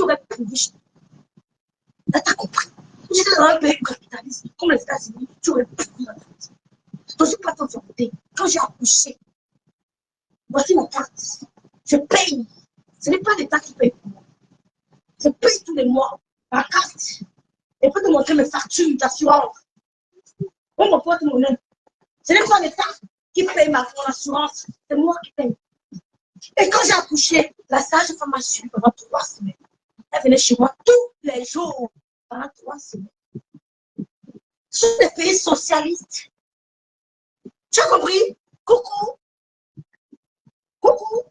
aurais pourri. Là, t'as compris. J'étais dans un pays capitaliste, comme les États-Unis, tu aurais pourri dans ta vie. Donc, je suis pas en vérité. Quand j'ai accouché, voici ma carte. Je paye. Ce n'est pas l'État qui paye pour moi. Je paye tous les mois ma carte. Et peut te montrer mes factures d'assurance. On me porte mon nom. Ce n'est pas l'État qui paye mon assurance. C'est moi qui paye. Et quand j'ai accouché, la sage-femme m'a suivi pendant 3 semaines. Elle venait chez moi tous les jours pendant 3 semaines. Ce sont des pays socialistes. Tu as compris? Coucou. Coucou.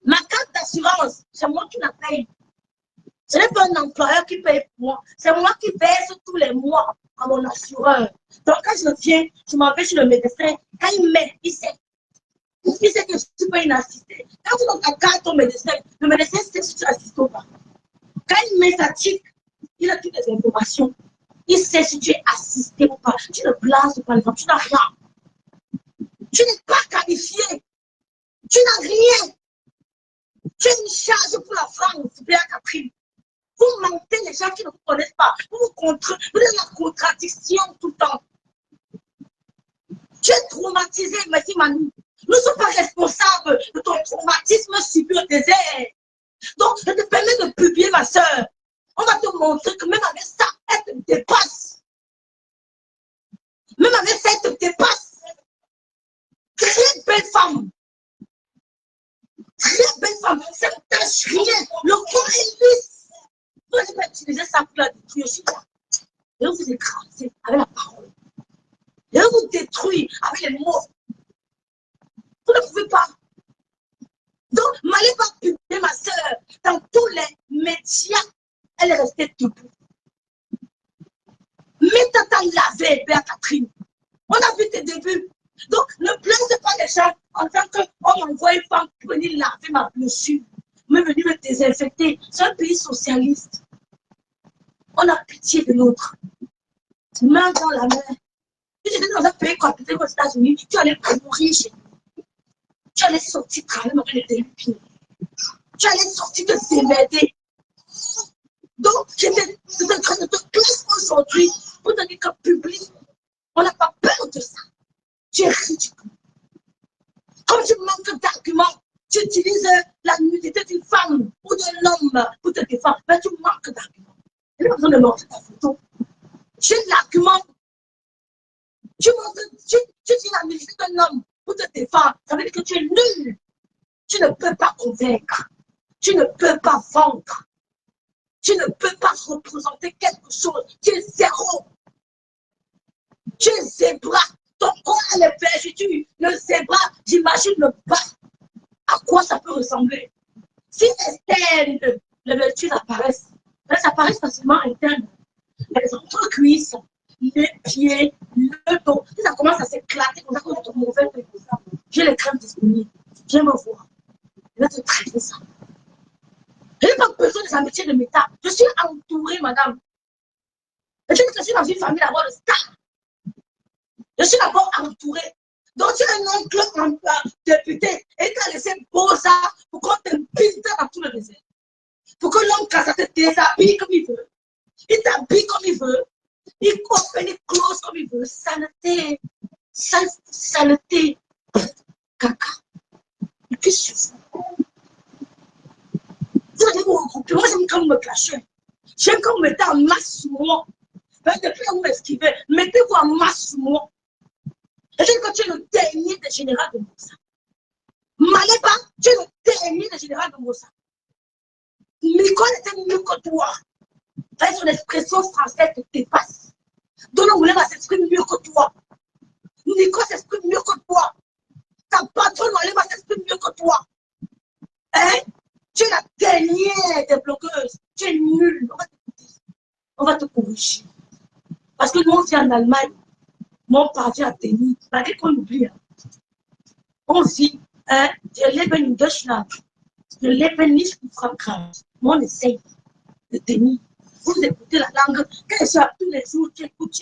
Ma carte d'assurance, c'est moi qui la paye. Ce n'est pas un employeur qui paye pour moi. C'est moi qui verse tous les mois à mon assureur. Donc quand je viens, je m'en vais chez le médecin. Quand il met, il sait. Il sait que je ne suis pas une assistée. Quand tu donnes ta carte au médecin, le médecin sait si tu assistes ou pas. Quand il met sa tique, il a toutes les informations. Il sait si tu es assisté ou pas. Tu ne blases pas, tu n'as rien. Tu n'es pas qualifié. Tu n'as rien. Tu es une charge pour la France, Béa Catherine. Vous mentez les gens qui ne vous connaissent pas. Vous êtes la contradiction tout le temps. Tu es traumatisé, merci Manu. Nous ne sommes pas responsables de ton traumatisme subi au désert. Donc, je te permets de publier, ma soeur. On va te montrer que même avec ça, elle te dépasse. Même avec ça, elle te dépasse. Très belle femme. Très belle femme. Ça ne tâche rien. Le corps est lisse. Vous n'allez pas utiliser ça pour la détruire chez moi. Et vous écrasez avec la parole. Et vous détruire avec les mots. Vous ne pouvez pas. Donc, n'allez pas publier, ma soeur, dans tous les médias. Elle est restée debout. Mais t'as lavé, Béa Catherine. On a vu tes débuts. Donc, ne blesse pas les gens en tant qu'on m'envoie une femme pour venir laver ma blessure, me venir me désinfecter. C'est un pays socialiste. On a pitié de l'autre. Main dans la main. Si j'étais dans un pays capitaliste aux États-Unis, tu allais mourir chez nous. Tu allais sortir travailler avec les pieds. Tu allais sortir te s'émerder. Donc, j'étais en train de te classer aujourd'hui pour te dire que public, on n'a pas peur de ça. Tu es ridicule. Comme tu manques d'arguments, tu utilises la nudité d'une femme ou d'un homme pour te défendre, mais tu manques d'arguments. Il n'y a pas besoin de montrer ta photo. Tu as l'argument. Tu dis la nudité d'un homme pour te défendre. Ça veut dire que tu es nul. Tu ne peux pas convaincre. Tu ne peux pas vendre. Tu ne peux pas représenter quelque chose. Tu es zéro. Tu es zébra. Ton corps a les vergetures. Le zébra, j'imagine le bas. À quoi ça peut ressembler? Si Estelle, les vergetures apparaissent, elles apparaissent facilement internes. Les entrecuisses, les pieds, le dos. Si ça commence à s'éclater comme ça, quand tu te mauvais, j'ai les crèmes disponibles. Viens me voir. Je vais te traiter ça. Je n'ai pas besoin des amitiés de méta. Je suis entourée, madame. Je suis dans une famille d'abord de stars. Je suis d'abord entourée. Donc, tu as un oncle député et tu as laissé Beaux-Arts pour qu'on te pinte dans tout le désert. Pour que l'homme Casa te déshabille comme il veut. Il t'habille comme il veut. Il coupe, il close comme il veut. Saleté. Saleté. Caca. Et qu'est-ce que c'est? Vous allez vous regrouper. Moi, j'aime quand vous me clashez. J'aime quand vous mettez en masse sur moi. Depuis là, vous m'esquivez. Mettez-vous en masse sur moi. Et que tu es le dernier des généraux de Moussa. Maléba, tu es le dernier des généraux de Moussa. Nicole était mieux que toi. Son expression française te dépasse. Donc, on voulait s'exprimer mieux que toi. Nicole s'exprime mieux que toi. Ta patronne, elle va s'exprimer mieux que toi. Hein? Tu es la dernière des blogueuses. Tu es nulle. On va t'écouter. On va te corriger. Parce que nous, on vit en Allemagne. Mon parti a tenu. Malgré qu'on oublie. On vit. Je lève une Deutschland. Je lève nicht pour Frankreich. On essaye de tenir. Vous écoutez la langue. Quand je suis à tous les jours, tu écoutes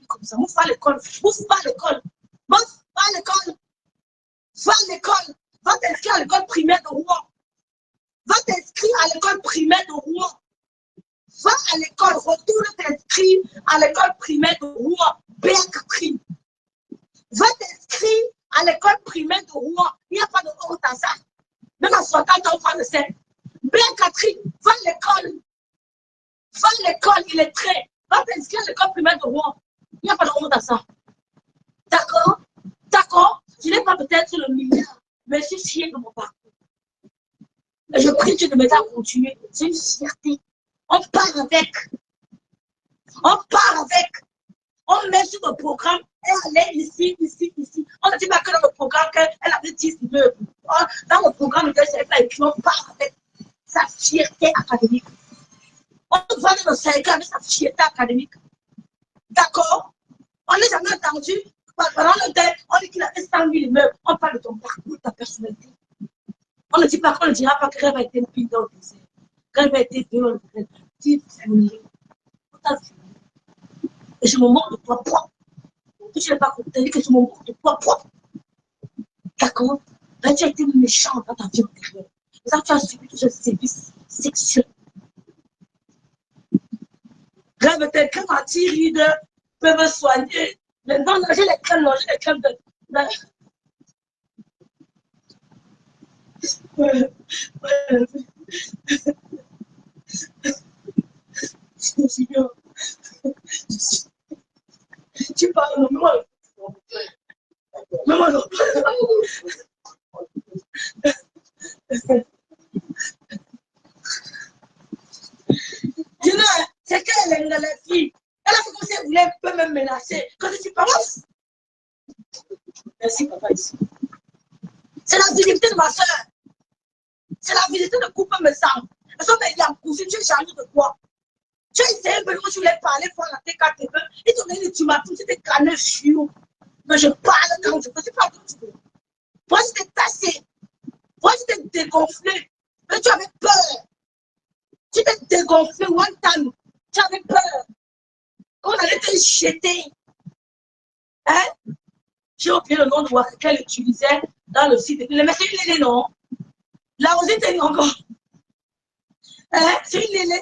comme ça. Vous faites l'école. Vous faites pas l'école. Va à l'école. Va à l'école. Va t'inscrire à l'école primaire de Rouen. Va t'inscrire à l'école primaire de Rouen. Va à l'école, retourne t'inscrire à l'école primaire de Rouen, Béa-Catherine. Va t'inscrire à l'école primaire de Rouen. Il n'y a pas de honte à ça. Même à 60 ans, on va le faire. Béa-Catherine, va à l'école. Va à l'école, il est très. Va t'inscrire à l'école primaire de Rouen. Il n'y a pas de honte à ça. D'accord? D'accord? Je n'ai pas peut-être le milliard, mais je suis fière de mon parcours. Et je prie Dieu de m'aider à continuer. C'est une fierté. On part avec. On part avec. On met sur le programme. Elle allait ici, ici, ici. On ne dit pas que dans le programme qu'elle avait 10 immeubles. Dans le programme, c'est pas écrit. On part avec sa fierté académique. On va dans le cercle avec sa fierté académique. D'accord? On n'est jamais entendu. Pendant le temps, on dit qu'il avait 100 000 immeubles. On parle de ton parcours, de ta personnalité. On ne dit pas qu'on ne dira pas que rêve a été une pile dans le désert. Rêve a été violent le désert. Tu es violé. Et je me moque de toi propre. Tu n'es pas content que je me moque de toi propre. D'accord? Ben, tu as été méchant dans ta vie antérieure. Ça, tu as subi tout ce service sexuel. Rêve était que Mathilde Ride peut me soigner. Maintenant, j'ai les crèmes de. Tu parles de moi. Maman, non. C'est qu'elle est la fille. Elle a fait comme si elle voulait, peut me menacer. Quand je dis pas, merci papa ici. C'est la visibilité de ma soeur. C'est la visibilité de couper mes sangs. Parce que il y a un cousin, tu es jaloux de quoi? Tu as essayé de quand tu voulais parler pour la T4, ils t'ont donné tu m'as tout, tu t'es calé chiot. Mais je parle quand je veux, c'est pas quand tu veux. Moi, je t'ai tassé. Moi, je t'ai dégonflé. Mais tu avais peur. Tu t'es dégonflé one time. Tu avais peur. On allait te jeter. Hein? J'ai oublié le nom de voix qu'elle utilisait dans le site. Mais c'est une lélé, non? Là, vous êtes encore. Hein? C'est une lélé.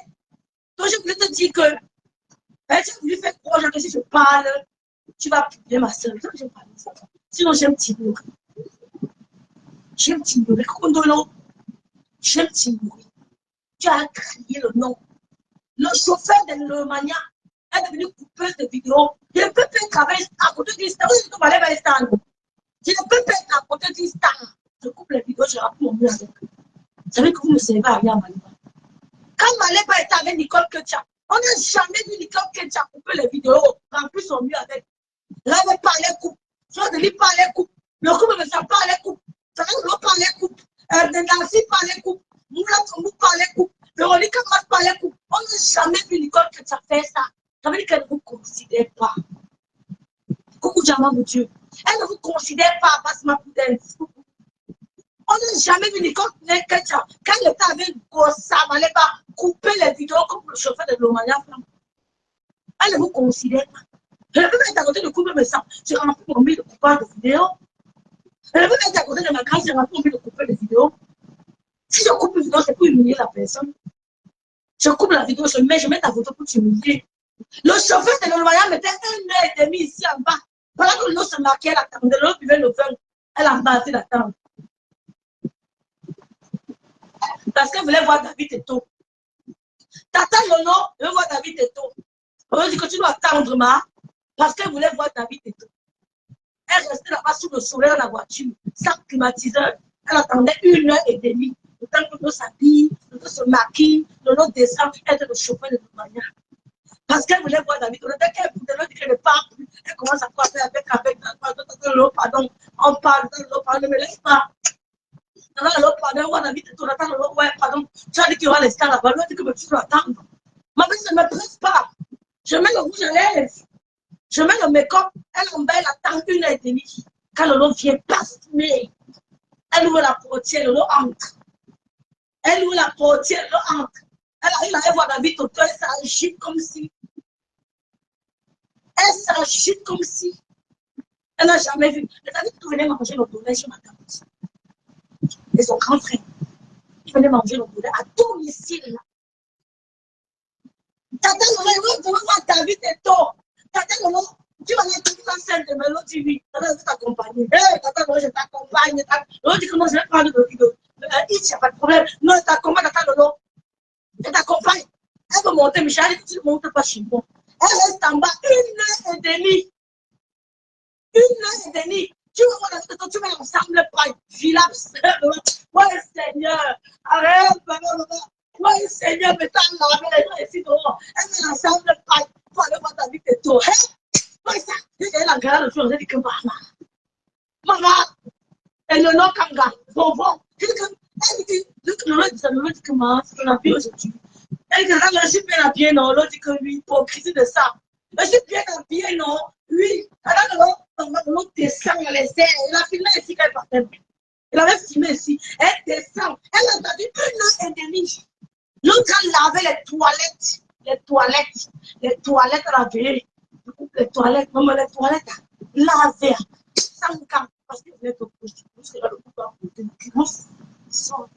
Donc, je voulais te dire que hein, tu as voulu faire croire que si je parle, tu vas publier ma soeur. Je parle de ça. Sinon, j'aime Timbourg. J'aime Timbourg. J'aime Timbourg. Tu as crié le nom. Le chauffeur de Lemania est devenu coupeuse de vidéos. Je ne peux pas travailler à côté d'une star. Je ne peux pas être à côté d'une star. Je coupe les vidéos, je rappe mon mieux avec. Vous savez que vous me servez à rien à Maliba. Quand Maléba était avec Nicole Ketcha, on n'a jamais vu Nicole Ketcha couper les vidéos, remplir son mieux avec. Là, on parlait coupe. Soit de lui parlait coupe. Le couple ne s'en parlait coupe. L'autre parlait coupe. Nancy parlait coupe. Moula Tombou parlait coupe. Véronique Amas parlait coupe. On n'a jamais vu Nicole Ketcha faire ça. Ça veut dire qu'elle ne vous considère pas. Coucou Diamant de Dieu. Elle ne vous considère pas, Basma Poudens. On n'a jamais vu Nicole Ketcha. Quand elle était avec Gossa, elle n'allait pas couper les vidéos comme le chauffeur de l'Omania. Elle ne vous considère pas. Je ne peux pas être à côté de couper mes sangs. J'ai rempli mon mille de coupage de vidéos. Je ne peux pas être à côté de ma grâce. J'ai rempli mon mille de couper les vidéos. Si je coupe une vidéo, c'est pour humilier la personne. Je coupe la vidéo, je mets ta photo pour t'humilier. Le chauffeur de l'Olmaya mettait 1h30 ici en bas. Pendant que l'autre se marquait, elle attendait. L'autre buvait le vin. Elle a embarqué d'attendre. Parce qu'elle voulait voir David Teto. Tata Nono, elle veut voir David Teto. On veut dire que tu dois attendre, ma. Parce qu'elle voulait voir David Teto. Elle restait là-bas sous le soleil dans la voiture, sans climatiseur. Elle attendait 1h30. Le temps que l'autre s'habille, l'autre se maquille, l'autre descend, elle était le chauffeur de toute manière. Parce qu'elle voulait voir David. Dès qu'elle voulait dire qu'elle ne parle plus, elle commence à parler avec pardon. On parle, ne me laisse pas. L'autre pardon, on a dit que tu attends, ouais, pardon. Tu as dit qu'il y aura les stars là-bas, l'autre dit que tu dois attendre. Ma belle, ne me presse pas. Je mets le rouge à lèvres. Je mets le make-up. Elle embelle, attend 1h30. Quand l'autre vient, passe, mais elle ouvre la portière, l'autre entre. Elle ouvre la portière, l'autre entre. Elle arrive à voir David Toto, elle s'agite comme si. Elle s'agite comme si. Elle n'a jamais vu. Mais David Toto venait manger le bonnet chez ma tante. Et son grand frère. venais manger le poulet à domicile. Tata Lolo, tu vas voir ta vie, t'es tôt. Tata Lolo, tu vas aller tout dans celle de Melo, tu dis, Tata Lolo, je t'accompagne. Tata Lolo, je t'accompagne. Lolo dit que non, je vais prendre le vidéo. Il n'y a pas de problème. Non, je t'accompagne, Tata Lolo. Je t'accompagne. Elle veut monter, mais j'arrive, tu ne montes pas chez moi. Elle reste en bas 1h30. 1h30. Tu vas voir la vie de toi, tu vas ensemble, pas Philips. Ouais, Seigneur. Arrête, maman. Ouais, Seigneur, mais t'as lavé les gens ici dehors. Elle met ensemble, pas pour aller voir ta vie de toi. Ouais, ça. Elle a gardé le jour, elle dit que maman, elle ne l'a qu'un gars. Bon. Elle dit que le dit que maman, c'est qu'on a vu aujourd'hui. Elle dit que je suis bien habillée, non. L'autre dit que lui, hypocrisie de ça. Je suis bien habillée, non. Oui. Alors, l'autre descend les airs. Il a filmé ici qu'elle partait. Il avait filmé ici. Elle descend. Elle a attendu 1h30. L'autre a lavé les toilettes. Les toilettes lavées. Les toilettes, non, mais les toilettes lavées. Sans camp. Parce que vous êtes au couche. Vous serez le pouvoir de sans.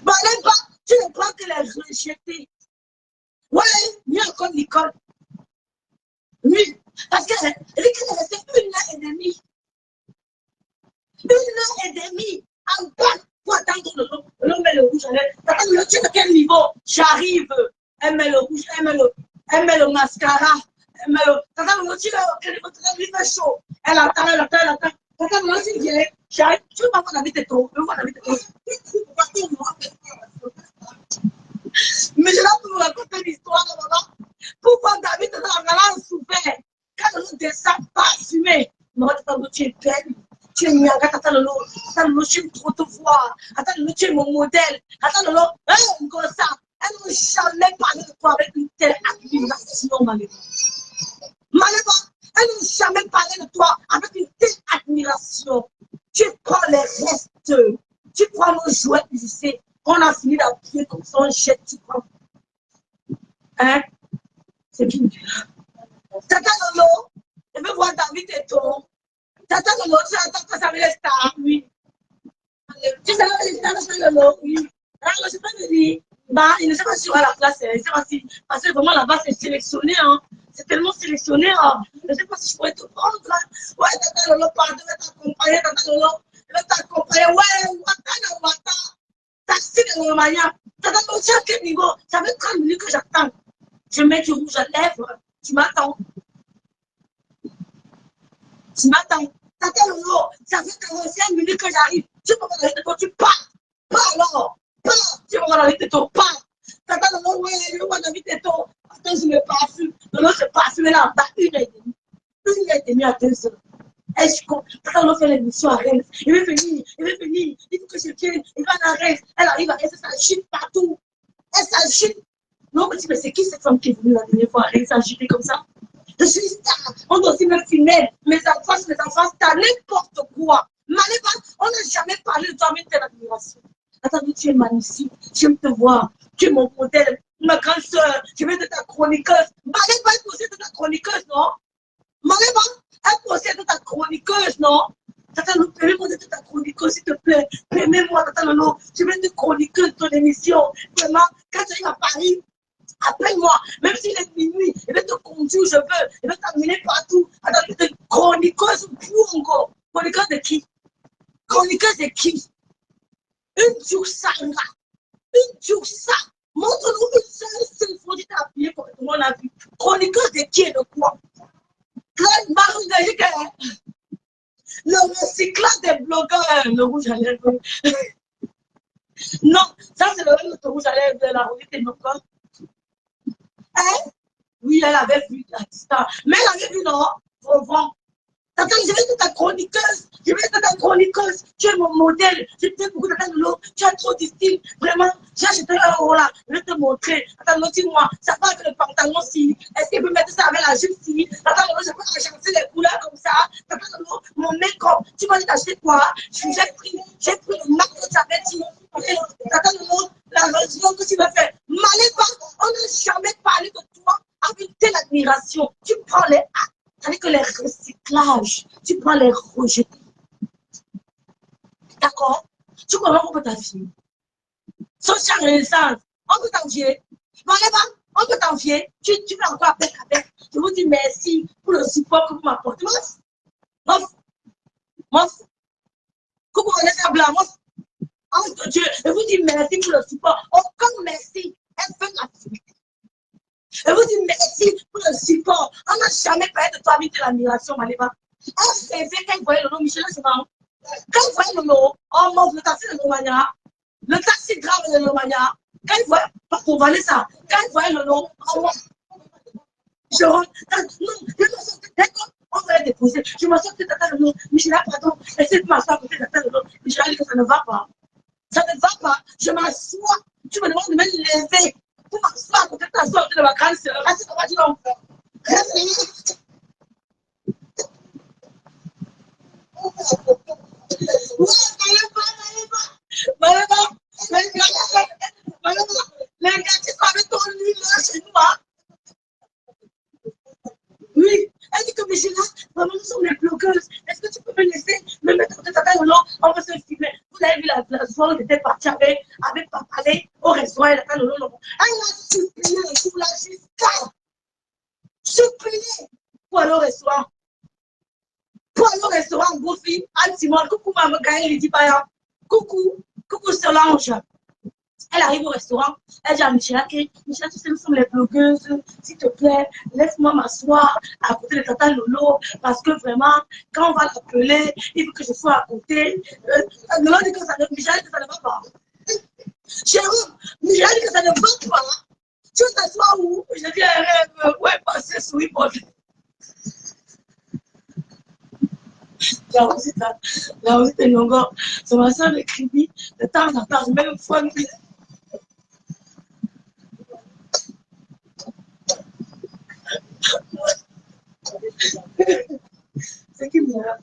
Bah, tu ne crois que les rejetés. Ouais, mieux encore Nicole. Oui, parce qu'elle est restée 1h30. 1h30 en bas pour attendre l'homme met le rouge à lèvres. Attends, tu sais à quel niveau j'arrive. Elle met le rouge, elle met le mascara. Elle met le. Attends, tu sais à quel niveau il fait chaud. Elle attend. Attends, moi aussi, j'arrive. Tu veux pas voir la vie de toi. Je veux voir la vie de toi. Mais je vais vous raconter l'histoire, maman. Pourquoi David était en souffert quand on descend parfumé. Non, tu es belle. Tu es miaga, attends le tu es trop te voir. Attends le tu es mon modèle. Attends le comme ça. Elle n'a jamais parlé de toi avec une telle admiration, Maléva. Elle n'a jamais parlé de toi avec une telle admiration. Tu prends les restes. Tu prends nos jouets lycée. On a fini d'appuyer comme ça, on jette, tu prends. Hein? C'est qui? Tata Lolo, je veux voir David et toi. Tata Lolo, tu attends que ça me laisse tard, oui. Tu sais, Tata Lolo, oui. Alors, je peux te dire, bah, il ne sait pas si on a la place, il ne sait pas si, parce que vraiment là-bas, c'est sélectionné, hein. C'est tellement sélectionné, hein. Je ne sais pas si je pourrais te prendre, là. Ouais, Tata Lolo, pardon, je vais t'accompagner, Tata Lolo. Je vais t'accompagner, ouais, Wata. Taxi de Romania. Tata Lolo, tu sais à quel niveau? Ça fait 30 minutes que j'attends. Je mets du rouge à lèvres. Tu m'attends. Tata Lolo, ça fait 45 minutes que j'arrive. Tu peux me dire tu pars. Pas alors. Pas. Tu vas dans les tétons. Pas. Tata Lolo, ouais, je vois dans les tétons. Attends, je me parfume. Lolo, je parfume là, dans 1h30. 1h30 à 2 heures. Est-ce que Tata Lolo fait l'émission à Rennes? Il veut venir. Il faut que je vienne. Il va à Rennes. Elle arrive à Rennes, ça chute partout. Elle s'agite. Non, mais c'est qui cette femme qui est venue la dernière fois? Elle s'agiter comme ça. Je suis star. On doit aussi me filmer. Mes enfants stars, n'importe quoi. Maléva, on n'a jamais parlé de toi avec telle admiration. Attends, tu es magnifique. J'aime te voir. Tu es mon modèle. Ma grande soeur. Je vais être ta chroniqueuse. Maléva, elle possède ta chroniqueuse, non? Maléva, elle possède ta chroniqueuse, non? Tata Lolo, permets-moi d'être ta chroniqueuse, s'il te plaît. Permets-moi, Tata Lolo. Je vais être chroniqueuse de ton émission. Vraiment, quand tu arrives à Paris, appelle-moi, même s'il est minuit, je vais te conduire où je veux, je vais t'amener partout. Attends, je te chroniqueuse pour encore. Chroniqueuse de qui? Chroniqueuse de qui? Une Djoussanga. Une Djoussa. Montre-nous une seule fois que tu t'es appuyé correctement la vie. Chroniqueuse de qui et de quoi? Le recyclage des blogueurs, le rouge à lèvres. Non, ça c'est le rouge à lèvres de la rue de nos corps. Hein? Oui, elle avait vu la distance. Mais elle avait vu, non? Vraiment. Attends, je vais être ta chroniqueuse. Tu es mon modèle. Je t'aime beaucoup, Tata Lolo. Tu as trop de style. Vraiment, j'ai acheté un haut là. Je vais te montrer. Attends, dis-moi, ça va avec le pantalon si. Est-ce qu'il peut mettre ça avec la jupe si? Attends, je peux agencer les couleurs comme ça. Attends, mon make-up. Tu vas t'acheter quoi? J'ai pris le marque que tu avais dit. Attends, la région que tu vas faire. Maléva, on n'a jamais parlé de toi avec telle admiration. Tu prends les actes. C'est-à-dire que les recyclages, tu prends les rejetés. D'accord? Tu comprends qu'on peut ta fille. Social Renaissance, on peut t'envier. On peut t'envier. Tu fais encore avec. Je vous dis merci pour le support que vous m'apportez. Coucou Vanessa Blanc. Entre Dieu, je vous dis merci pour le support. Aucun merci. Elle fait l'activité. Je vous dis merci pour le support. On n'a jamais parlé de toi avec de l'admiration, Maléba. On rêvait quand il voyait le nom Michel, c'est marrant. Quand il voyait le nom, on monte le taxi de Romagna, le taxi grave de Romagna. Quand il voyait, pour Vanessa, quand il voyait le nom, on monte. Je rentre. Non, je me sens d'accord. On va les déposer. Je me sens que t'attends le nom. Michel, pardon, essaie de m'asseoir à côté de le nom. Michel a dit que ça ne va pas. Ça ne va pas. Je m'assois. Tu me demandes de me lever pour m'asseoir à côté de ta soeur de ma grande soeur. Reste comme tu l'as fait. Reste. Les gars qui sont avec ton lit là chez nous. Oui, elle dit que Michel, vraiment nous sommes les blogueuses. Est-ce que tu peux me laisser me mettre à côté de ta taille? On va se filmer. Vous avez vu la soirée où j'étais partie avec Papa Palais au restaurant. Elle a supplié le jour là jusqu'à supplier pour aller au restaurant. Pour aller au restaurant, beau fille, Anne-Simone, coucou maman Gaëlle, il dit pas coucou Solange. Elle arrive au restaurant, elle dit à Michel, Michel, tu sais, nous sommes les blogueuses, s'il te plaît, laisse-moi m'asseoir à côté de Tata Lolo, parce que vraiment, quand on va l'appeler, il faut que je sois à côté. Lolo dit que ça ne, Michel dit que ça ne va pas. Chérie, Michel dit que ça ne va pas. Tu t'assois où? Je dis, où est passé sous l'hypothèse? Là aussi, t'es longueur. C'est ma soeur de Kribi. De temps en temps, je mets le foie. C'est qui me l'a?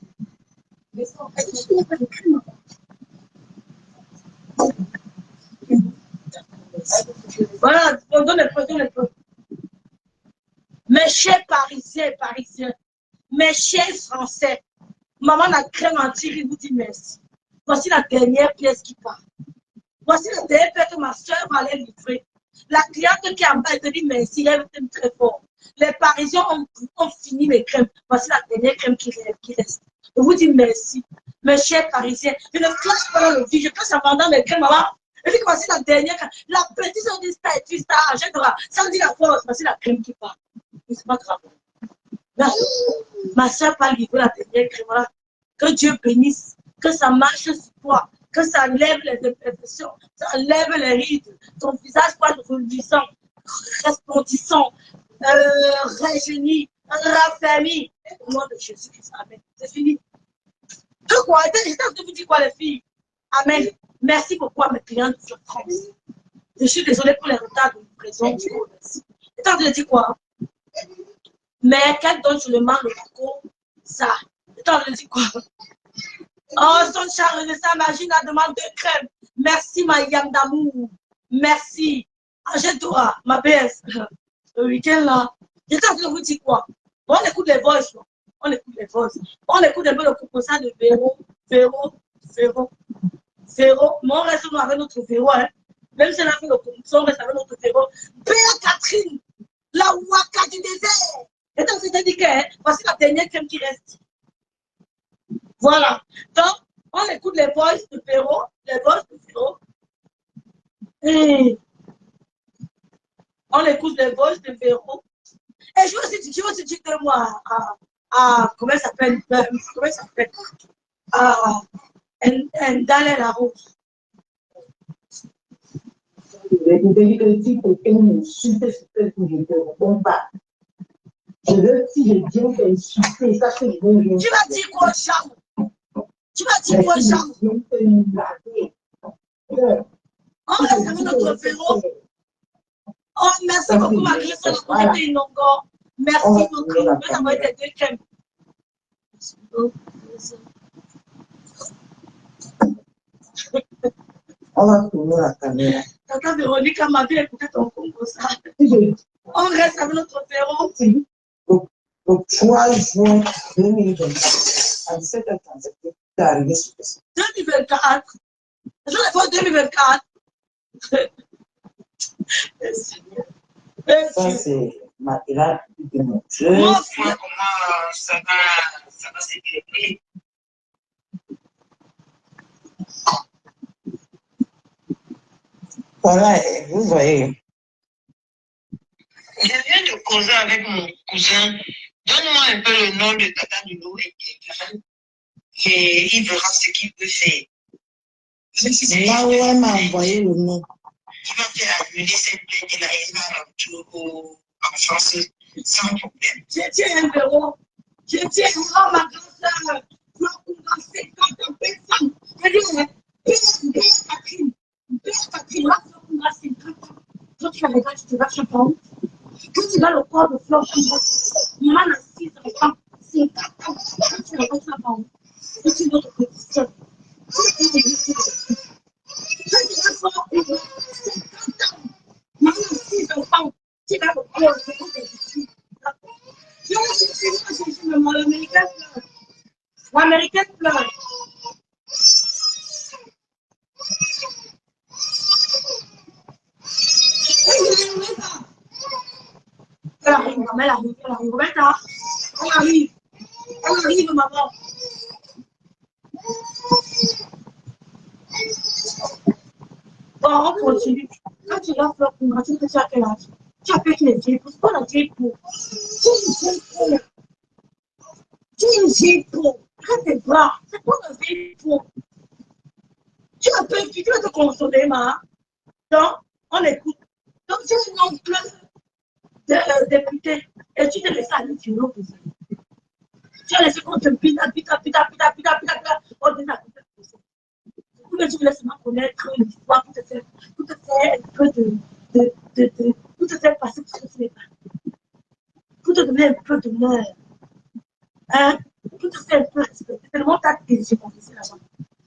Voilà, donne le peu. Mes chers Parisiens, mes chers Français, maman la crème entière, vous dit merci. Voici la dernière pièce qui part. Voici la dernière pièce que ma soeur va aller livrer. La cliente qui a bas, elle te dit merci, elle t'aime très fort. Les Parisiens ont fini les crèmes. Voici la dernière crème qui reste. Je vous dis merci, mes chers Parisiens. Je ne clash pas dans le vide, je clash en vendant mes crèmes, maman. Et puis voici la dernière, la petite, on dit star, achètera. Ça me dit la force, voici la crème qui part. C'est pas grave. Là, ma soeur va livrer la dernière crème. Là. Que Dieu bénisse, que ça marche sur toi, que ça lève les imperfections, ça lève les rides, ton visage soit reluisant, resplendissant, rajeuni, raffermi. Au nom de Jésus-Christ, amen. C'est fini. Que quoi? Je vous dis quoi, les filles? Amen. Merci beaucoup à mes clients de France. Je suis désolée pour les retards de livraison. Merci. Et t'as dit quoi? Mais qu'elle donne seulement le coco, ça. Et t'as dit quoi? Oh, son charme de sa magie la demande de crème. Merci, ma yam d'amour. Merci. Angèle-toi, ma BS. Le week-end là. Je t'en vous dire quoi? On écoute les voix. On écoute les voix. On écoute un peu le composant de Véro. Mais on reste avec notre Véro. Hein. Même si on a fait le composant, on reste avec notre Véro. Père Catherine, la Waka du désert. Et donc, c'est dit que voici la dernière crème qui reste. Voilà. Donc, on écoute les voix de Véro. Et on écoute les voix de Véro. Et je veux aussi dire que moi, comment ça s'appelle? Ndale la Rose. Tu vas dire quoi, Charles? Tu vas dire quoi, Charles? On reste avec notre Véro. Oh, merci beaucoup, ma grille, pour la qualité inongo. Merci beaucoup. Je vais t'envoyer des deux crèmes. On va tourner la caméra. Tata Véronique m'a vu écouter ton congo ça. On reste avec notre Véro. Donc, 3 juin 2024, à 17h37, tu es arrivé sur ce site. 2024. Ce sont les fois 2024. Ça, c'est Mathilda de mon jeu. Mon frère, Comment ça va s'équilibrer? Voilà, vous voyez. Je viens de causer avec mon cousin. Donne-moi un peu le nom de Tata Nuno et il verra ce qu'il peut faire. Là où elle m'a envoyé le nom. Il va faire amener cette plainte-là et il va rentrer en France sans problème. je tiens un bureau. Je tiens ma grande soeur. Ma grande 50 personnes. Je dis, Catherine, Catherine, là, on a 50 ans. Quand tu regardes, tu te vas chez toi. Quand tu vas le corps de fleurs, maman a 6 enfants, 50 ans. Quand tu regardes sa femme, et tu veux te petition. Quand tu vas voir une 50 ans, maman a 6 enfants, tu vas le corps de fleurs. Non, l'américain pleure. L'américain pleure. Elle arrive, maman, elle arrive, elle arrive. Roberta, elle arrive, maman. Bon, on continue. Quand tu vas faire pour moi, tu peux faire quel âge? Tu as fait les vieilles pour. C'est pas la vieille pour. Tu es une vieille pour. Tu es une vieille pour. Quand tes bras, c'est pas la vieille pour. Tu as peur, tu vas te consoler, ma. Donc, on écoute. Donc, tu es un oncle de député. Et tu te laisses aller sur l'autre. Tu as laissé qu'on te pita. On dit ça. Pourquoi tu laisses moi connaître une histoire pour te faire un peu pour te faire passer ce que tu n'es pas. Pour te donner un peu d'honneur. Hein? Pour te faire un peu respecter. Tellement t'as déjà confessé là-bas.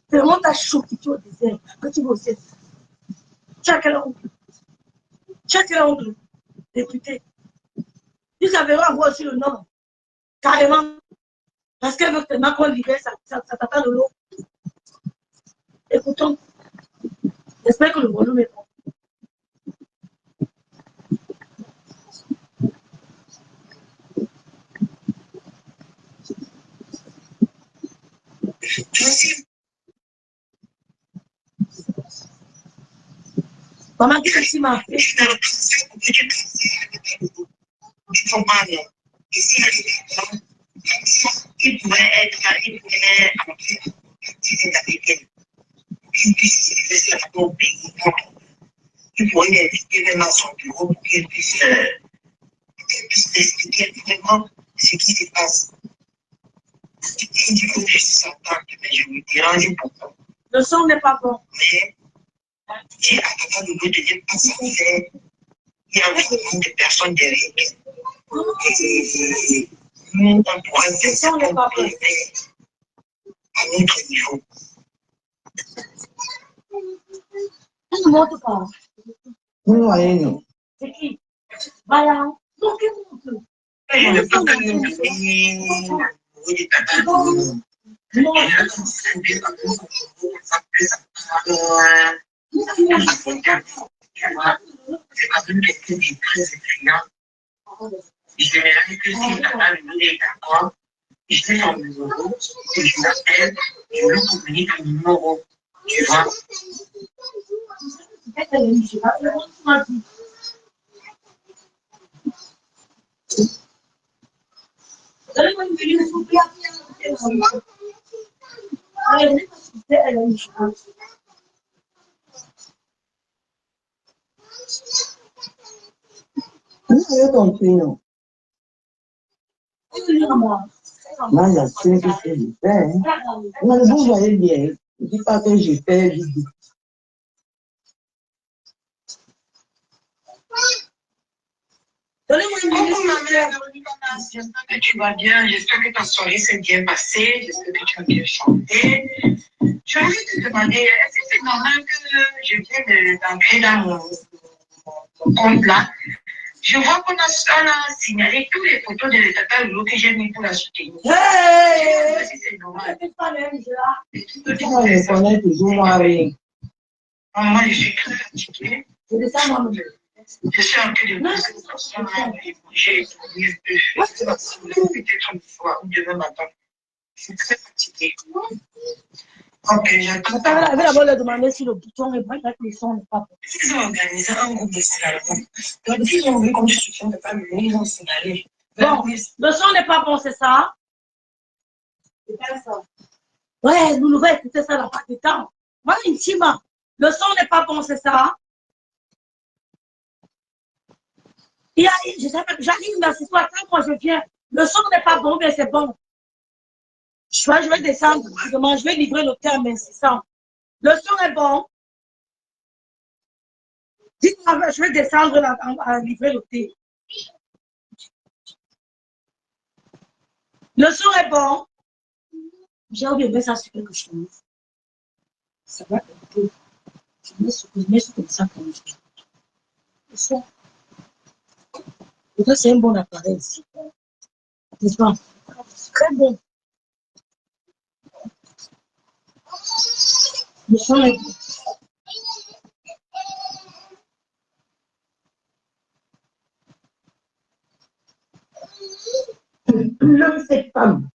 Tellement t'as choqué au désert que tu vas au ciel. Tu as quel oncle? Tu as quel oncle? Député. Ils avaient avoir aussi le nom. Carrément. Parce qu'elle veut tellement qu'on libère ça tata de l'eau. Écoutons. J'espère que le volume est bon. Merci. Maman, qu'est-ce que tu m'as fait? Je suis dans le principe que tu transfères du commande. Et si il pourrait entrer activer avec elle. Qu'il puisse se laisser à ton pays. Tu pourrais l'inviter même à son bureau pour qu'elle puisse expliquer vraiment ce qui se passe. Il dit que je suis s'entendre, mais je me dérange beaucoup. Le son n'est pas bon. Mais si à Tata Nuno ne vient pas s'en faire, il y a vraiment des personnes derrière. Et nous, on pourra faire ça à notre niveau. Tu ne montes pas. Vous voyez, non. C'est qui? Voilà. Donc, qu'est-ce qu'on peut? Je ne peux que nous donner des Tata Nuno. C'est quand même quelqu'un qui est très influent. J'aimerais que si Tata Nuno est d'accord, je fais son numéro, et je l'appelle, je lui communique le numéro. Tu vois? Vous avez compris, non? Moi, j'assume que c'est je fais. Hein. Mais vous voyez bien, je ne dis pas que je fais, je dis. Donnez-moi une minute. Coucou ma mère, j'espère que tu vas bien, j'espère que ta soirée s'est bien passée, j'espère que tu as bien chanté. Je voulais te demander, est-ce que c'est normal que je vienne d'entrer dans mon compte là? Je vois qu'on a signalé toutes les photos de Tata Nuno que j'ai mis pour la soutenir. Hey! Si c'est normal. C'est pas le même jeu là. Moi, je connais toujours rien. Moi, je suis très fatiguée. Je descends moi-même. Je suis un peu de concentration. J'ai peut-être une fois ou demain matin. Je suis très fatiguée. Ok, j'attends. Attends, elle va d'abord leur demander si le bouton est vrai, que le son n'est pas bon. Ils ont organisé un groupe de slalom. Donc, ils ont vu comme je suis de pas venir, ils ont signalé. Bon, le son n'est pas bon, c'est ça? C'est pas ça. Ouais, nous devons écouter ça dans pas de temps. Moi, intimement, le son n'est pas bon, c'est ça? J'arrive là, ce soir, quand moi je viens, le son n'est pas bon, mais c'est bon. Je vais descendre, demain, je vais livrer le terme insistant. Le son est bon. Dites-moi, je vais descendre là, à livrer le thé. Le son est bon. J'ai oublié de mettre ça sur quelque chose. Ça va un peu. Je mets sur comme ça comme ça. Le son. C'est un bon appareil ici. N'est-ce pas? Très bon. Le son est bon. Pleure cette femme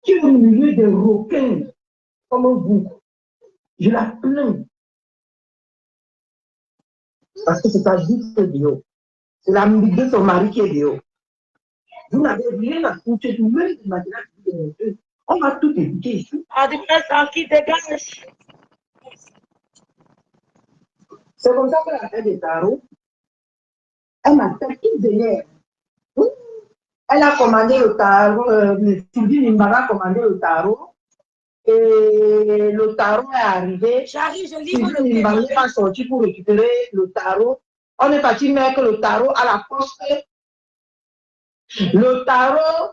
qui est au milieu des requins comme un bouc. Je la plains. Parce que c'est sa vie qui est dehors. C'est la musique de son mari qui est dehors. Vous n'avez rien à écouter, même si maintenant on va tout écouter ici. Ah, des personnes qui dégagent. C'est comme ça qu'elle a fait des tarots. Elle m'a fait tout derrière. Elle a commandé le tarot, Sylvie Nimbara a commandé le tarot. Et le tarot est arrivé. J'arrive, je livre le Sylvie Nimbara n'est pas sorti pour récupérer le tarot. On est parti mettre le tarot à la poste. Le tarot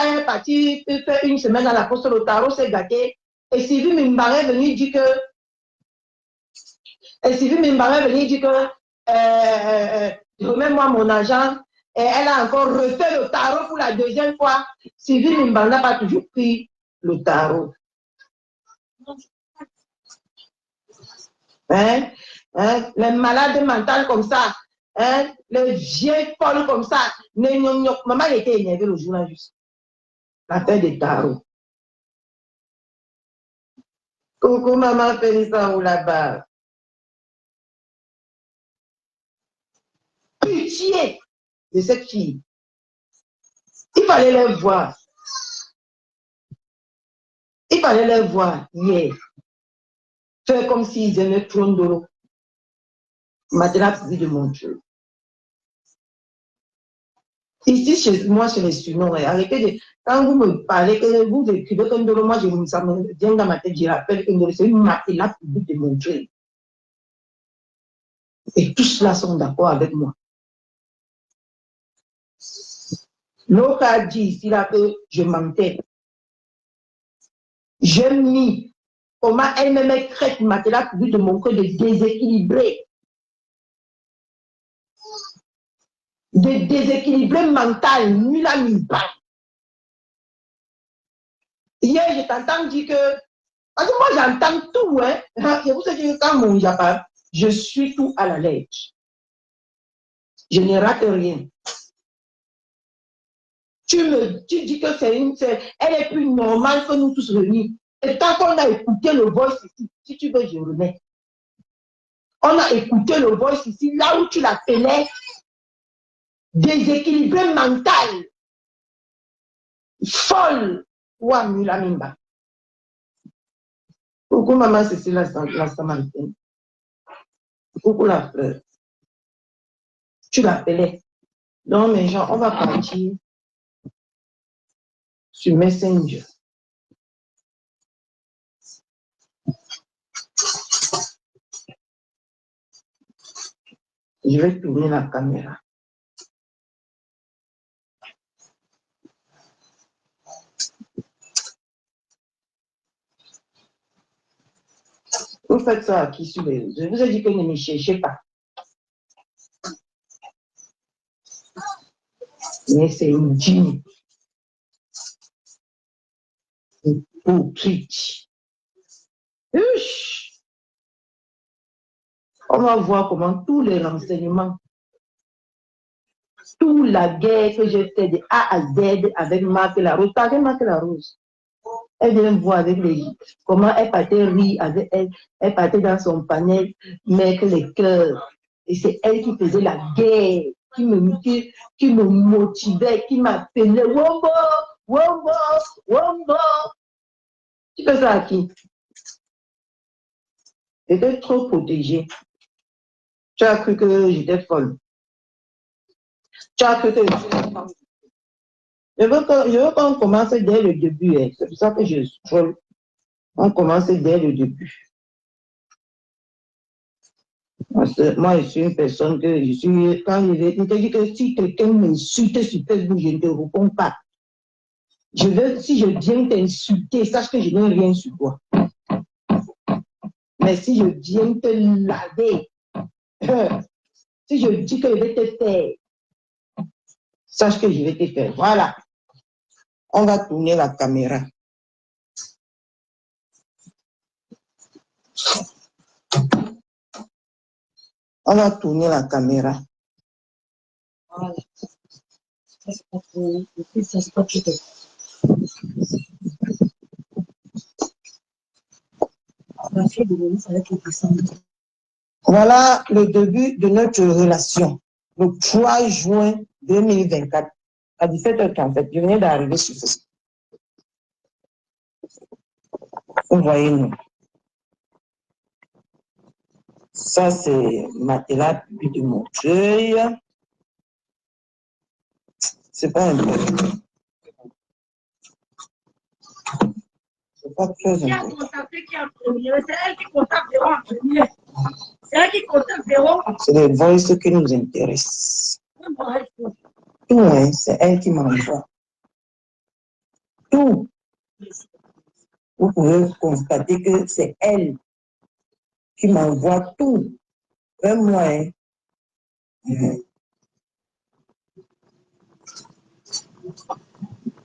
est parti faire une semaine à la poste. Le tarot s'est gâté. Et Sylvie Nimbara est venue dire que remets-moi mon argent. Et elle a encore refait le tarot pour la deuxième fois. Sylvie Nimbara n'a pas toujours pris le tarot. Hein? Les malades mentales comme ça, hein? Les vieilles folles comme ça. Maman était énervée le jour-là juste. L'affaire des tarots. Coucou maman Félissa ou là-bas. Pitié de cette fille. Il fallait les voir. Il fallait les voir hier. Faire comme s'ils aimaient Trondolo. Madela de mon Dieu. Ici, chez moi, chez les surnoms, arrêtez de. Quand vous me parlez, que vous écrivez Trondolo, moi, ça me vient dans ma tête, je rappelle Trondolo, c'est une Madela de mon Dieu. Et tous là sont d'accord avec moi. L'autre a dit ici là que je mentais. J'ai mis comment elle-même traite Madela de mon cœur de déséquilibré. De déséquilibré mental, nul à nulle part. Hier, je t'entends dire que. Parce que moi, j'entends tout, hein. Je vous ai dit que quand mon Japon, je suis tout à la lettre. Je ne rate rien. Tu dis que elle est plus normale que nous tous réunis. Et tant qu'on a écouté le voice ici, si tu veux, je remets. On a écouté le voice ici, là où tu l'appelais déséquilibré mental, folle, ou à Mulamimba. Coucou maman Cécile la Samaritaine. Coucou la fleur. Tu l'appelais. Non, mais genre, on va partir sur Messenger. Je vais tourner la caméra. Vous faites ça à qui sur les réseaux? Je vous ai dit que ne me cherchez pas. Mais c'est une digne. hypocrite. On va voir comment tous les renseignements, toute la guerre que j'ai fait de A à Z avec Marc Larose, avec Marc Larose. Elle vient voir avec comment elle partait rire avec elle, elle partait dans son panel, mettre les cœurs. Et c'est elle qui faisait la guerre, qui me motivait, qui m'appelait Wombo, Wombo, Wombo. Tu fais ça à qui? J'étais trop protégée. Tu as cru que j'étais folle. Tu as cru que j'étais folle. Je veux qu'on commence dès le début. Hein. C'est pour ça que je suis folle. On commence dès le début. Moi, je suis une personne que je suis. Quand je te dis que si quelqu'un m'insulte sur Facebook, je ne te réponds pas. Si je viens t'insulter, sache que je n'ai rien sur toi. Mais si je viens te laver, si je dis que je vais te faire, sache que je vais te faire. Voilà. On va tourner la caméra. On va tourner la caméra. Voilà. Ça, c'est pas tout. Voilà le début de notre relation. Le 3 juin 2024, à 17h37. Je venais d'arriver sur Facebook. Vous voyez, nous. Ça, c'est Matela de Montreuil. C'est pas un peu. C'est pas très Qui a important. contacté qui en premier? C'est elle qui contacte Véro en premier. C'est elle qui contacte Véro. C'est les voices qui nous intéressent. Tout, hein, c'est elle qui m'envoie. Tout. Vous pouvez constater que c'est elle qui m'envoie tout. Même moi, hein.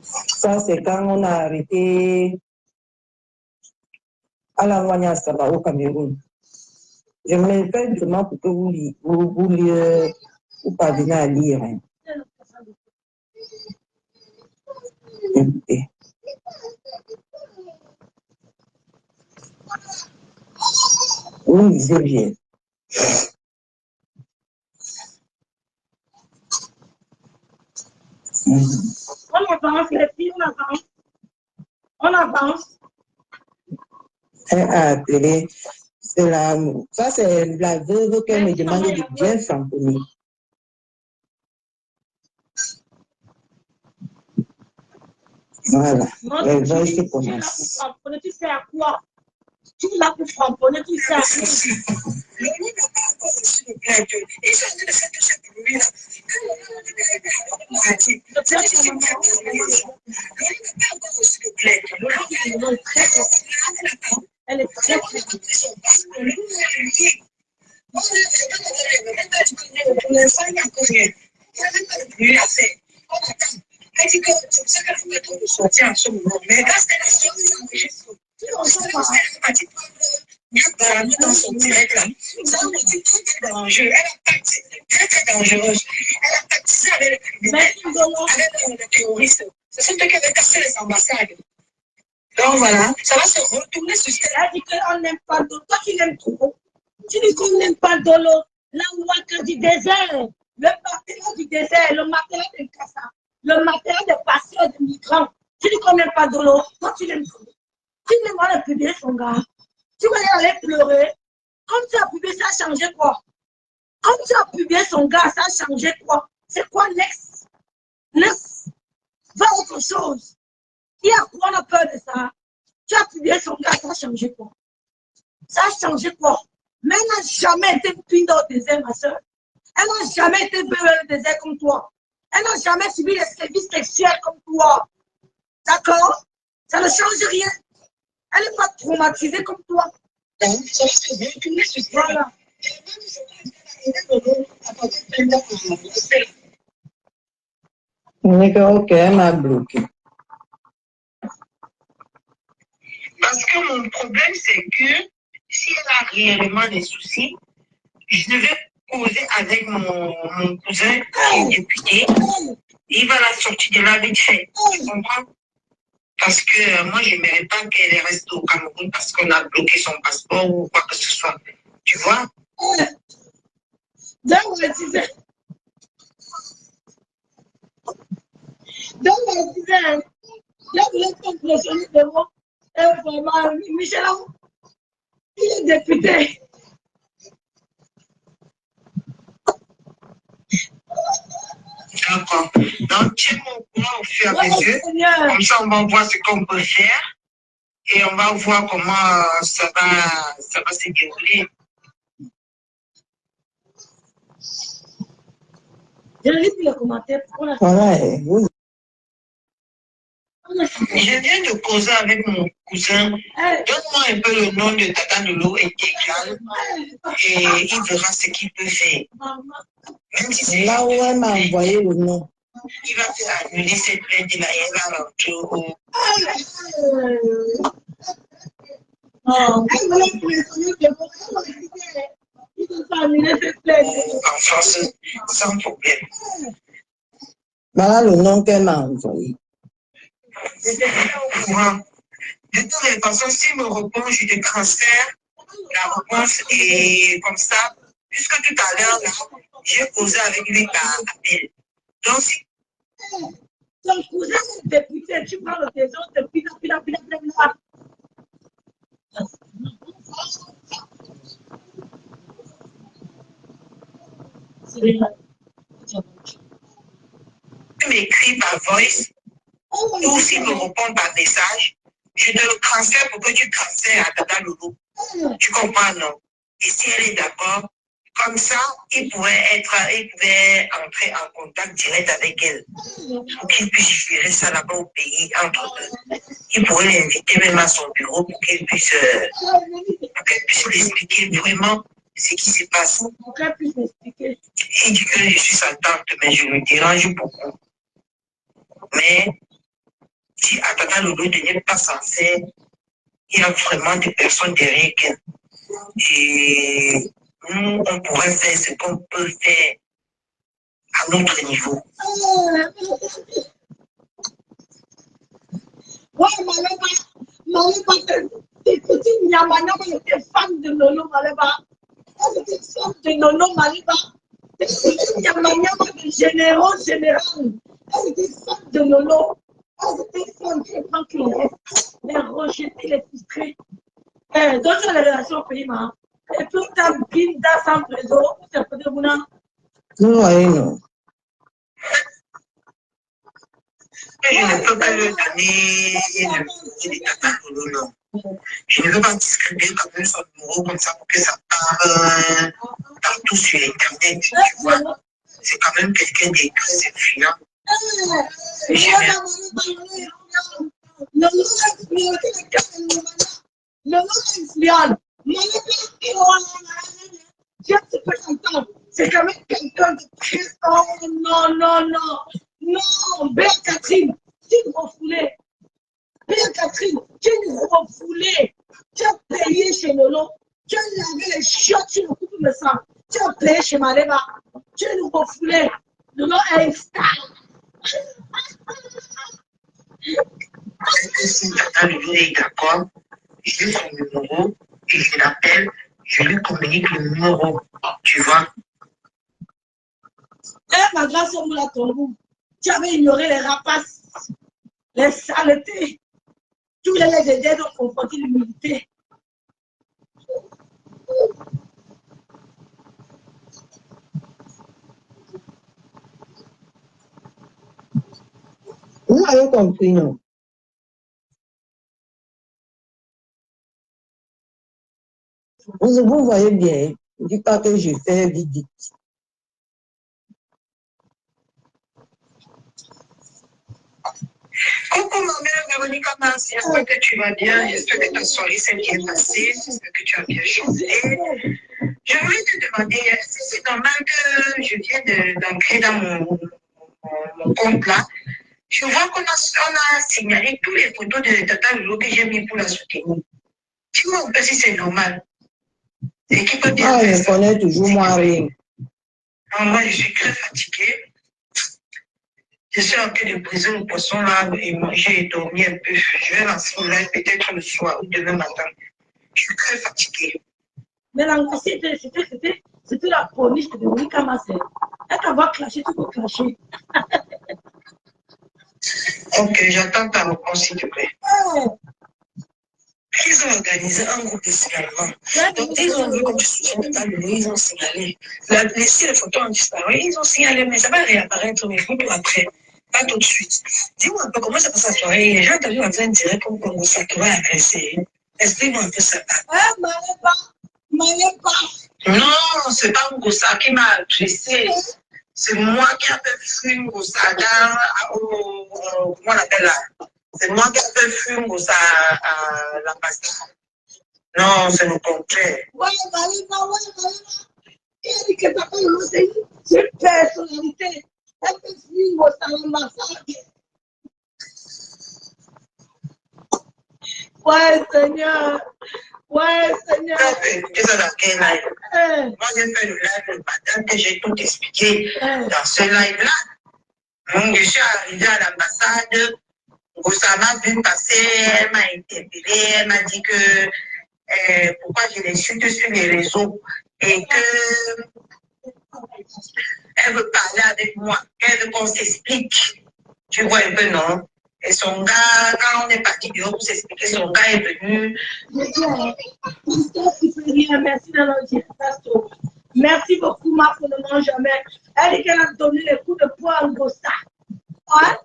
Ça, c'est quand on a arrêté à la Wanyasaba au Cameroun. Je me fais justement pour que vous parvenez à lire. Hein. Écoutez. Vous lisez bien. On avance, les filles, on avance. On avance. Elle a appelé. Ça, c'est la veuve qu'elle me demande de bien framponner. Voilà. Elle va se commencer. Tu sais à quoi? Tu es là pour framponner, tu sais à quoi? Le lit n'a pas encore reçu le plainte. Ils sont en train de faire tout ça pour lui. Le lit n'a pas encore reçu le plainte. Elle est très Elle dit que c'est pour ça qu'elle faut mettre le soutien en ce moment. Mais quand c'était la chose, ils enregistrent. Dans son direct là. Ça me dit très dangereux. Elle a très dangereuse. Elle a pactisé avec les terroristes. C'est ce qui avait cassé les ambassades. Donc voilà, ça va se retourner sur ce. Elle dit qu'on n'aime pas Dolo. Toi qui l'aimes trop. Tu dis qu'on n'aime pas Dolo. La Ouaka du désert. Le matelas du désert. Le matelas de Kassa. Le matelas des passeurs de migrants. Tu dis qu'on n'aime pas Dolo. Toi tu l'aimes trop. Tu n'aimes pas le publier son gars. Tu vas aller pleurer. Comme tu as publié, ça a changé quoi? Comme tu as publié son gars, ça a changé quoi? C'est quoi next? Next. Va autre chose. Il y a quoi, on a peur de ça? Tu as publié son gars, ça a changé quoi? Ça a changé quoi? Mais elle n'a jamais été pine dans le désert, ma soeur. Elle n'a jamais été belle dans le désert comme toi. Elle n'a jamais subi les services sexuels comme toi. D'accord? Ça ne change rien. Elle n'est pas traumatisée comme toi. Ça va se retourner sur ce. Voilà. Ok, elle m'a bloqué. Parce que mon problème, c'est que si elle a réellement des soucis, je vais causer avec mon cousin qui est député. Il va la sortir de là vite fait. Tu comprends? Parce que moi, je n'aimerais pas qu'elle reste au Cameroun parce qu'on a bloqué son passeport ou quoi que ce soit. Tu vois? Donc, je disais, je voulais t'impressionner de moi. Et vraiment, Michel, il est député. D'accord. Donc, tiens-moi au courant au fur et à mesure. Comme ça, on va voir ce qu'on peut faire. Et on va voir comment ça va se dérouler. Je lis plus les commentaires. Voilà, oui. Je viens de causer avec mon cousin. Donne-moi un peu le nom de Tata Lolo intégral et il verra ce qu'il peut faire. Même si c'est là où elle m'a envoyé le nom. Il va faire annuler cette plainte-là et elle va rentrer au... En France, sans problème. Voilà le nom qu'elle m'a envoyé. Je suis au courant. De toutes les façons, s'il me répond, je te transfère la réponse et comme ça, puisque tout à l'heure, j'ai posé avec lui par appel. Donc, si ton cousin est député, tu parles des autres, pila. tu m'écris par voice ou s'il me répond par message, je te le transfère pour que tu transfères à Tata Loulou. Tu comprends, non? Et si elle est d'accord, comme ça, il pouvait entrer en contact direct avec elle pour qu'il puisse gérer ça là-bas au pays entre eux. Il pourrait l'inviter même à son bureau pour qu'elle puisse lui expliquer vraiment ce qui se passe. Pour qu'elle puisse m'expliquer. Il dit que je suis sa tante, mais je me dérange beaucoup. Mais si Atata Lolo n'est pas censé, il y a vraiment des personnes derrière qu'elle. Et nous, on pourrait faire ce qu'on peut faire à notre niveau. Ouais, Maleba, tes petits Nyamanyama étaient fans de Nono Maleba. Elle était fan de Nono Maleba. Tes petits Nyamanyama de généraux général. Elle était fan de Nono. Elle était fan de Franck Lorette. Les rejetés, les frustrés. Donc, tu as les relations au pays, ma. Et puis, tu as Binda sans réseau. Tu as fait de Mouna. Non, oui, non. Je ne peux pas lui donner le petit des Tata Lolo, non. Je ne veux pas distribuer quand même son numéro comme ça pour que ça parle partout sur Internet, tu vois. C'est quand même quelqu'un de très influent. C'est quand même quelqu'un de très... Oh non. Non, Belle Catherine, tu es refoulée. Belle Catherine, tu es refoulée. Tu as payé chez Lolo. Tu as lavé les chiottes sur le couple de sang. Tu as payé chez Maleba. Tu es refoulée. Lolo est une star. Si Tata Lolo est d'accord, j'ai son numéro et je l'appelle, je lui communique le numéro, tu vois. Ma grâce au moula Tombou, tu avais ignoré les rapaces, les saletés. Tous les aider ont confronté l'humilité. Vous avez compris, non? Vous voyez bien, je ne dis pas que je fais vite. Coucou ma mère Véronique Amas, j'espère que tu vas bien, j'espère que ta soirée s'est bien passée, j'espère que tu as bien chanté. Je voulais te demander, est-ce que c'est normal que je vienne d'entrer dans mon compte là Je vois qu'on a signalé tous les photos de Tata Lolo que j'ai mis pour la soutenir. Dis-moi un peu si c'est normal. Et qui peut dire je connais toujours moi rien. Moi, je suis très fatiguée. Je suis en train de briser le poisson là et manger et dormir un peu. Je vais lancer le live peut-être le soir ou demain matin. Je suis très fatiguée. Mais c'était la police de Monica Massé. Elle t'envoie clasher, tu peux clasher. Ok, j'attends ta réponse, s'il te plaît. Ils ont organisé un groupe de signalement. Donc, ils ont vu comme tu soutiens de table, ils ont signalé. Les photos ont disparu, ils ont signalé, mais ça va réapparaître, mais plutôt après. Pas tout de suite. Dis-moi un peu comment ça passe la soirée. J'ai entendu en train de dire comme Congo ça te va agresser. Explique-moi un peu ça. Non, c'est pas Ngosa qui m'a agressé. C'est moi qui ai fait une Ngosaga comment on appelle là? C'est moi qui ai fait une Ngosa à l'ambassade. Non, c'est le contraire. Ouais. Il a dit que papa, c'est une personnalité. Elle fait une Ngosa à l'ambassade. Ouais, Seigneur. Écoutez ça dans quel live? Moi, j'ai fait le live le matin que j'ai tout expliqué dans ce live-là. Donc, je suis arrivée à l'ambassade. Ngosa m'a vu passer, elle m'a interpellée, elle m'a dit que pourquoi je l'insulte sur les réseaux et que elle veut parler avec moi, qu'elle veut qu'on s'explique. Tu vois un peu, non? Et son gars, quand on est parti dehors pour s'expliquer, son gars est venu. Merci de l'audience. Merci beaucoup, ma pour ne mange jamais. Elle dit qu'elle a donné les coups de poing à Ngosa. Ouais?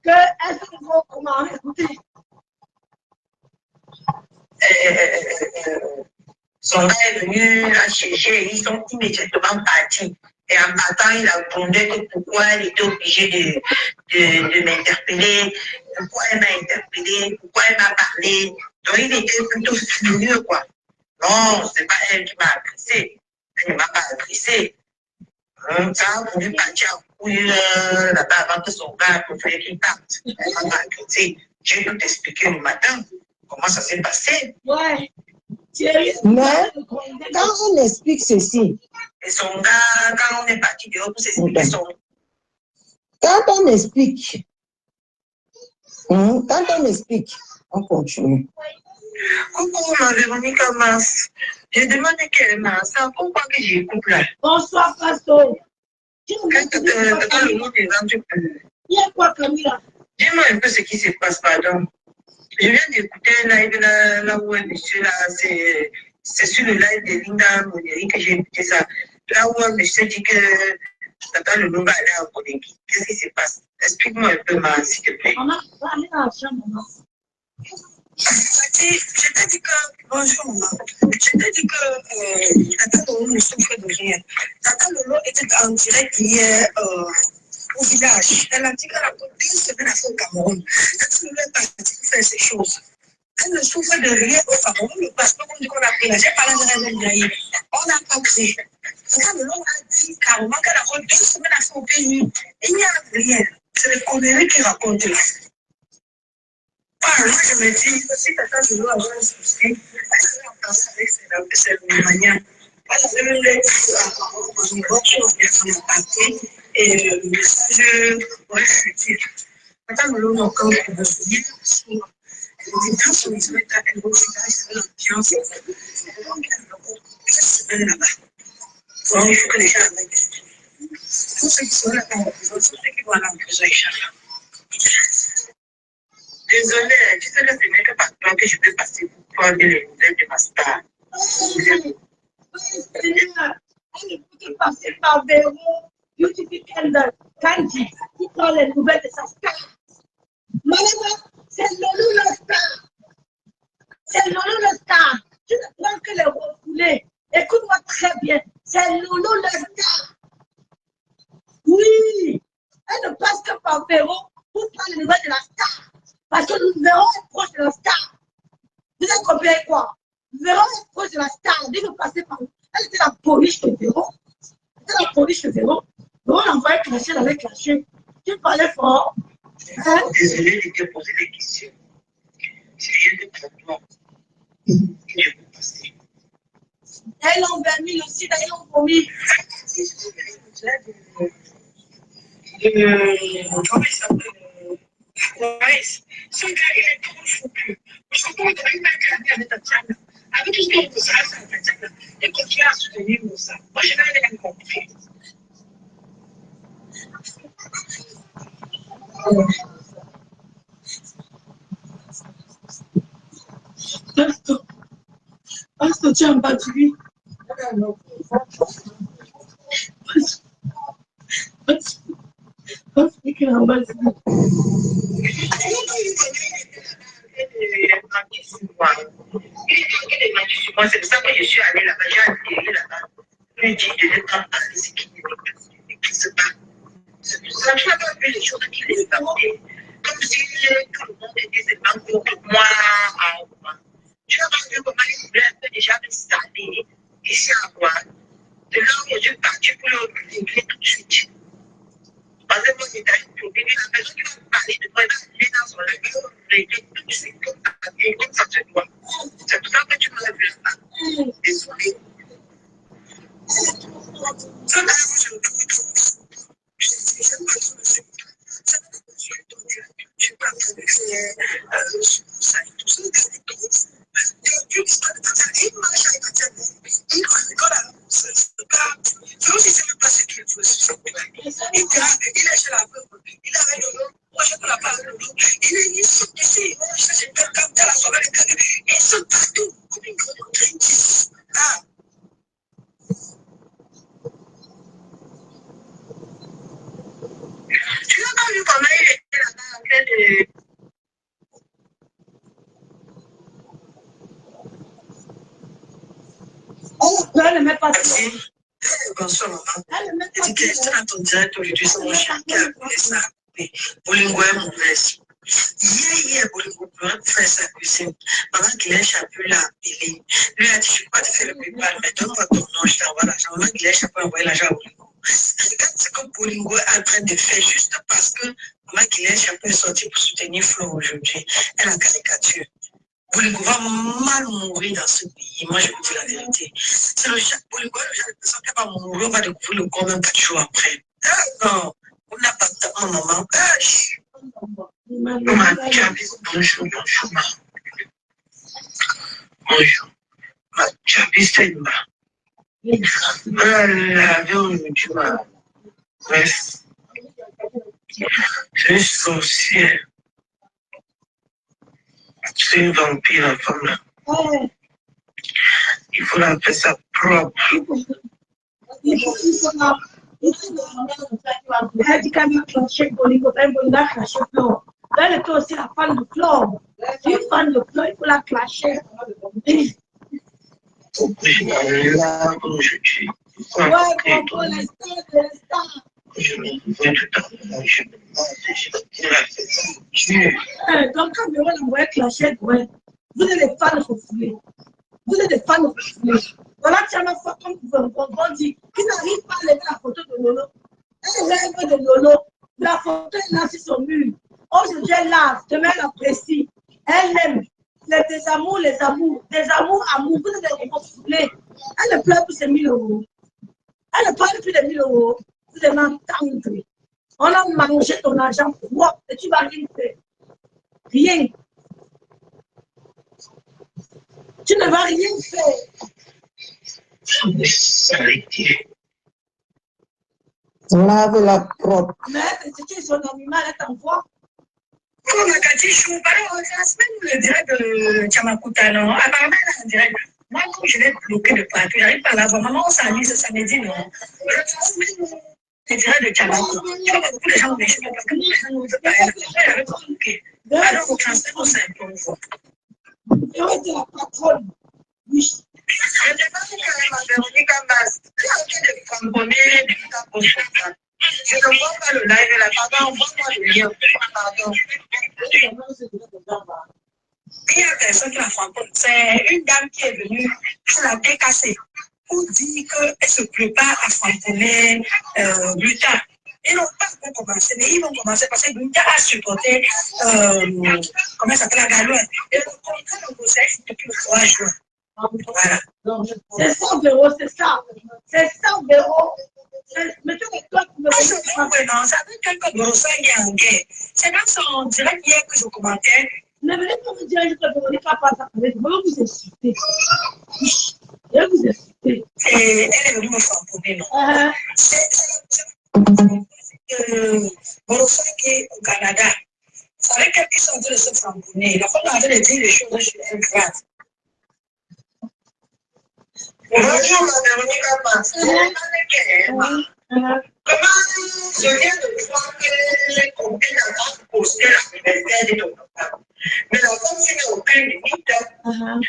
Qu'elle se voit comment? Écoutez. Son gars est venu la chercher, ils sont immédiatement partis. Et en partant, il a demandé que pourquoi elle était obligée de m'interpeller, pourquoi elle m'a interpellé, pourquoi elle m'a parlé. Donc, il était plutôt furieux, quoi. Non, c'est pas elle qui m'a agressé. Elle ne m'a pas agressé. Ça a voulu partir en couille là-bas avant que son gars préfère qu'il parte. Elle m'a pas agressé. J'ai tout expliqué le matin. Comment ça s'est passé? Ouais. Mais quand on explique ceci, et son gars, quand on est parti dehors pour s'expliquer son... Quand on explique, on continue. Coucou, ma Véronique Amas. J'ai demandé qu'elle m'a... C'est encore quoi que j'écoute là? Bonsoir, Pastor. Quand t'as le mot des gens, tu peux... Il y a quoi, Camilla? Dis-moi un peu ce qui se passe, pardon. Je viens d'écouter un live là où un monsieur là, c'est sur le live de Linda Moneri que j'ai écouté ça. Là où un monsieur dit que Tata Lolo va aller en Bonegui. Qu'est-ce qui se passe? Explique-moi un peu, s'il te plaît. On a parlé dans la chambre, maman. Je t'ai dit que, bonjour maman, je t'ai dit que Tata Lolo ne souffre de rien. Tata Lolo était en direct hier au village. Elle a dit qu'elle a pris 2 semaines à faire au Cameroun. Tata Lolo est partie pour faire ces choses. Elle ne souffre de rien au Cameroun. Le passeport qu'on dit qu'on a pris là, j'ai parlé de Réveil Gaï. On n'a pas pris. Tata Lolo a dit carrément qu'elle a pris 2 semaines à faire au pays. Il n'y a rien. C'est les conneries qui racontent là. Moi, je me dis, si Tata Lolo avait un souci, elle allait en parler avec ses manières. Elle avait même en voiture, on est parti, et le message aurait fuité. Tata Lolo n'a encore rien. Elle était dans son maison, elle va au village, c'est l'ambiance. Donc, elle a encore 2 semaines là-bas. Donc, il faut que les gens arrêtent. Tous ceux qui sont là-bas, tous ceux qui vont aller en prison, Inch'Allah. Désolée, tu sais que ce n'est que par toi que je peux passer pour prendre les nouvelles de ma star. Oui, Seigneur, elle ne peut que passer par Véro, Beautiful Candle, Kanji, qui prend les nouvelles de sa star. Malama, c'est Lolo le star. C'est Lolo le star. Tu ne prends que les refoulés. Écoute-moi très bien. C'est Lolo le star. Oui, elle ne passe que par Véro pour prendre les nouvelles de la star. Parce que nous verrons est proche de la star. Vous avez compris quoi? Véro est proche de la star. Dès que passer par nous. Elle était la police de Véro. C'était la police de Véro. Véro l'envoyait clasher, elle avait clashé. Tu parlais fort. Désolée de te poser des questions. C'est rien que pour toi. Je peux passer. Elles l'ont vermis aussi, d'ailleurs, ont promis. Comment il s'appelle? Ce gars, il est trop foutu. Je comprends qu'il m'a gagné avec ta tchana. Avec tout ce qu'on vous a fait avec ta tchana. Et continue à soutenir ça. Moi, je n'ai rien compris. Pasteur, tu as battu lui. Pasteur, qui a battu lui. C'est pour ça que je suis allée là-bas, j'ai atterri là-bas. Lui dit de ne pas parler ce qui se passe. C'est pour ça que je n'ai pas vu les choses qui les passaient. Comme si tout le monde était seulement contre moi. Je n'ai pas vu comment ils voulaient un peu déjà m'installer ici à Rouen. De là où je suis partie pour le régler tout de suite. Parce que moi, j'étais allée pour régler la personne qui va parler de moi, il va aller dans son lèvre, il va régler tout de suite comme ça se doit. C'est pour ça que tu m'as vu là. Désolée. Ça n'a pas je ne trouve trop. Je n'aime pas trop le sucre. Ça n'a pas besoin de Dieu. Je suis pas en train de faire ça et tout ça. Dieu qui soit de ta terre, il marche avec ta terre. Il rigole à la c'est comme si c'est même pas ce qu'il veut. Il est chez la veuve. Il a un lolo. Moi, je ne peux pas parler de lolo. Il saute ici. Moi, je sais pas comme tel à sauver les gars. Il saute partout. Comme une grande traînée. Ah. Tu n'as pas vu comment il était là-bas en train de... Elle ne met pas ça. Bonsoir, maman. Elle dit que c'est dans ton direct aujourd'hui, c'est mon chien qui a appelé ça. Bolingo est mauvaise. Hier, Bolingo pleurait pour faire sa cuisine. Maman Guilèche a pu l'appeler. Lui a dit, je ne peux pas te faire le PayPal, mais donne-moi ton nom, je t'envoie l'argent. Maman Guilèche a pu envoyer l'argent à Bolingo. Regarde ce que Bolingo est en train de faire, juste parce que Maman Guilèche a pu sortir pour soutenir Flo aujourd'hui. Elle a caricature. Bolingo va mal mourir dans ce pays. Moi, je vous dis la vérité. C'est le genre, Bolingo est le genre de personne qui va mourir, on va découvrir le corps même 4 jours après. Non, on n'a pas de temps, maman. Bonjour. Bonjour. Ma Tchabi, c'est une main. L'avion, tu m'as. Bref. C'est une sorcière. C'est une vampire, la femme là. Il faut la faire ça propre. Elle dit qu'elle m'a clenché Bolingo, elle m'a clenché Flo. Elle était aussi la fan de Flo. Une fan de Flo, il faut la clencher. Là, comme je dis. Ouais, pour l'instant. Je me souviens tout à l'heure. Je me demande. Donc, Cameroun a envoyé clencher, ouais. Vous êtes des fans de foufouler. Vous êtes des fans de foufouler. Voilà, tu as ma fois, comme on dit, ils n'arrivent pas à lever la photo de Lolo. Elle rêve de Lolo. La photo est là sur son mur. Aujourd'hui, elle lave, demain, elle apprécie. Elle aime. Les amours. Des amours. Vous êtes des foufouler. Elle ne pleure plus ses 1000 euros. Elle ne parle plus de 1000 euros. Vous êtes m'entendre. On a mangé ton argent propre et tu ne vas rien faire. Rien. Tu ne vas rien faire. Lave-la propre. Mais c'est son animal, elle t'envoie. Comme la Katichou, la semaine, le direct de Tchamakuta, non. Apparemment, elle est en direct. Moi, comme je l'ai bloqué de partout, je n'arrive pas à la voir. Maman, on s'amuse ce samedi, non. Je transmets le direct de Tchamakuta. Tu vois, beaucoup de gens ont méchant parce que moi, les gens ne veulent pas. Elle avait pas bloqué. Alors, au transfert, on s'est un peu voir. Et on était la patronne. Oui. Je demande quand même à Véronique Ambas. Elle a fait des compromis de ta poste. Je ne vois pas le live là. Pardon, envoie-moi le lien. Pardon. Il y a personne qui la fantôme. C'est une dame qui est venue sur la tête cassée pour dire qu'elle se prépare à fantomer Lutin. Ils n'ont pas encore commencé, mais ils vont commencer parce que Bunta a supporté, comment ça s'appelle, la Galouette. Et le contrat de grossesse depuis le 3 juin. Voilà. C'est 100 euros, c'est ça. C'est 100 euros. Mais tu toi, tu me dis. Non, ça veut dire que grossesse est en guerre. C'est dans son direct hier que je commentais. Ne venez pas me dire que je ne pas ça. Je vais vous insulter. Je vais vous insulter. Elle est venue me tamponner, non? Grossesse qui est au Canada. Ça veut dire qu'ils sont en train de se tamponner. La fois qu'on avait dit les choses, je suis grave. Bonjour, Madame comment je viens de voir que les compagnies ont posté la liberté de ton papa. Mais la femme, tu n'as aucune limite.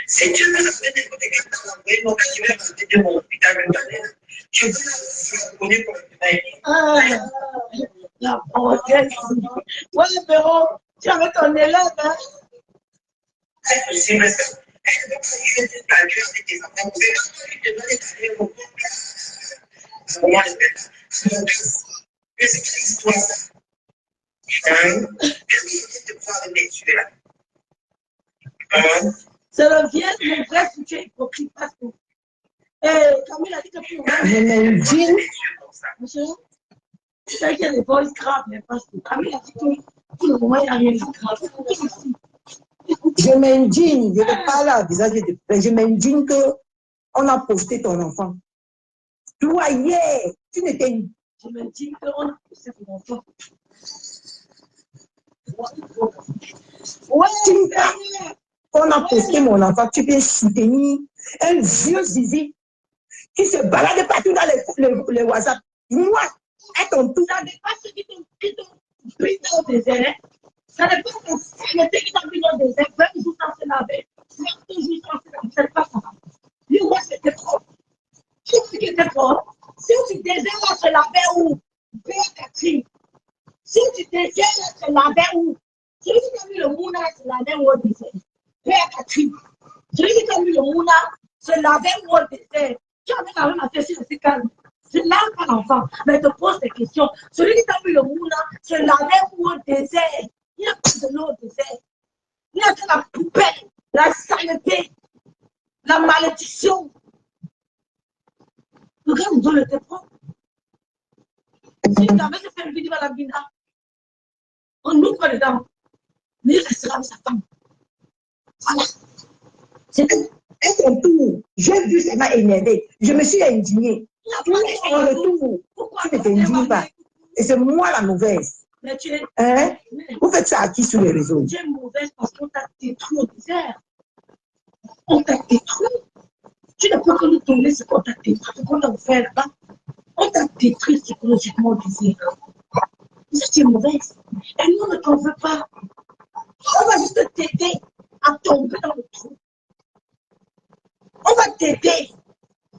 Si tu veux savoir des côtés qui sont envoyés, donc tu vas parler de mon hôpital de Valère. Je veux la connaître pour le la prochaine. Ouais, Véro, tu avais ton élève, hein? C'est vrai. Elle ne peut pas lui faire calcul avec tes enfants. Vous n'avez pas lui demander d'aller au mais c'est quelle histoire ça? Qu'est-ce qu'il faut te voir avec tu es là? C'est le vieux, mon frère, si tu es hypocrite, parce que. Camille a dit que pour moi. Je m'indigne. Monsieur, tu sais qu'il y a des voices graves, mais parce que Camille a dit que pour le moment, il n'y a rien de grave. Je m'indigne, je te parle à visage de frère, je m'indigne qu'on a posté ton enfant. Toi, hier, tu n'étais. Je m'indigne qu'on a posté ton enfant. Ouais, on a posté mon enfant, tu peux soutenir un vieux zizi qui se balade partout dans les WhatsApp. Moi, à ton tour. Ça dépasse ceux qui t'ont pris dans le désert. Ça dépasse ceux qui t'ont pris dans le désert. 20 jours sans se laver. 20 jours sans se laver. C'est pas ça. Dis-moi, c'était trop. Tu sais que c'était trop. Si tu désires se laver où? Père Catherine. Si tu désires se laver où? Celui qui t'a mis le mouna se laver où au désert? Père Catherine. Celui qui t'a mis le mouna se laver où au désert? Tu as même lavé ma fille sur le calme. Je ne lave pas l'enfant, mais je te pose des questions. Celui qui t'a mis le mouna se lavait où au désert? Il n'y a pas de l'eau au désert. Il y a que la poubelle, la saleté, la malédiction. Regarde, nous le était propre. Si tu avais fait une vidéo à la bina, on ouvre dedans. Mais il restera avec sa femme. Voilà. C'est tout. À ton tour, j'ai vu, ça m'a énervé. Je me suis indignée. Toi, en retour, pourquoi tu ne t'indignes pas? Et c'est moi la mauvaise. Mais tu es. Hein? Vous faites ça à qui sur les réseaux? Tu es mauvaise parce qu'on t'a détruit au désert. On t'a détruit. Tu ne peux que nous donner ce qu'on t'a détruit, ce qu'on t'a offert là-bas. On t'a détruit psychologiquement au désert. Ça, tu es mauvaise. Et nous, on ne t'en veut pas. On va juste t'aider à tomber dans le trou. On va t'aider.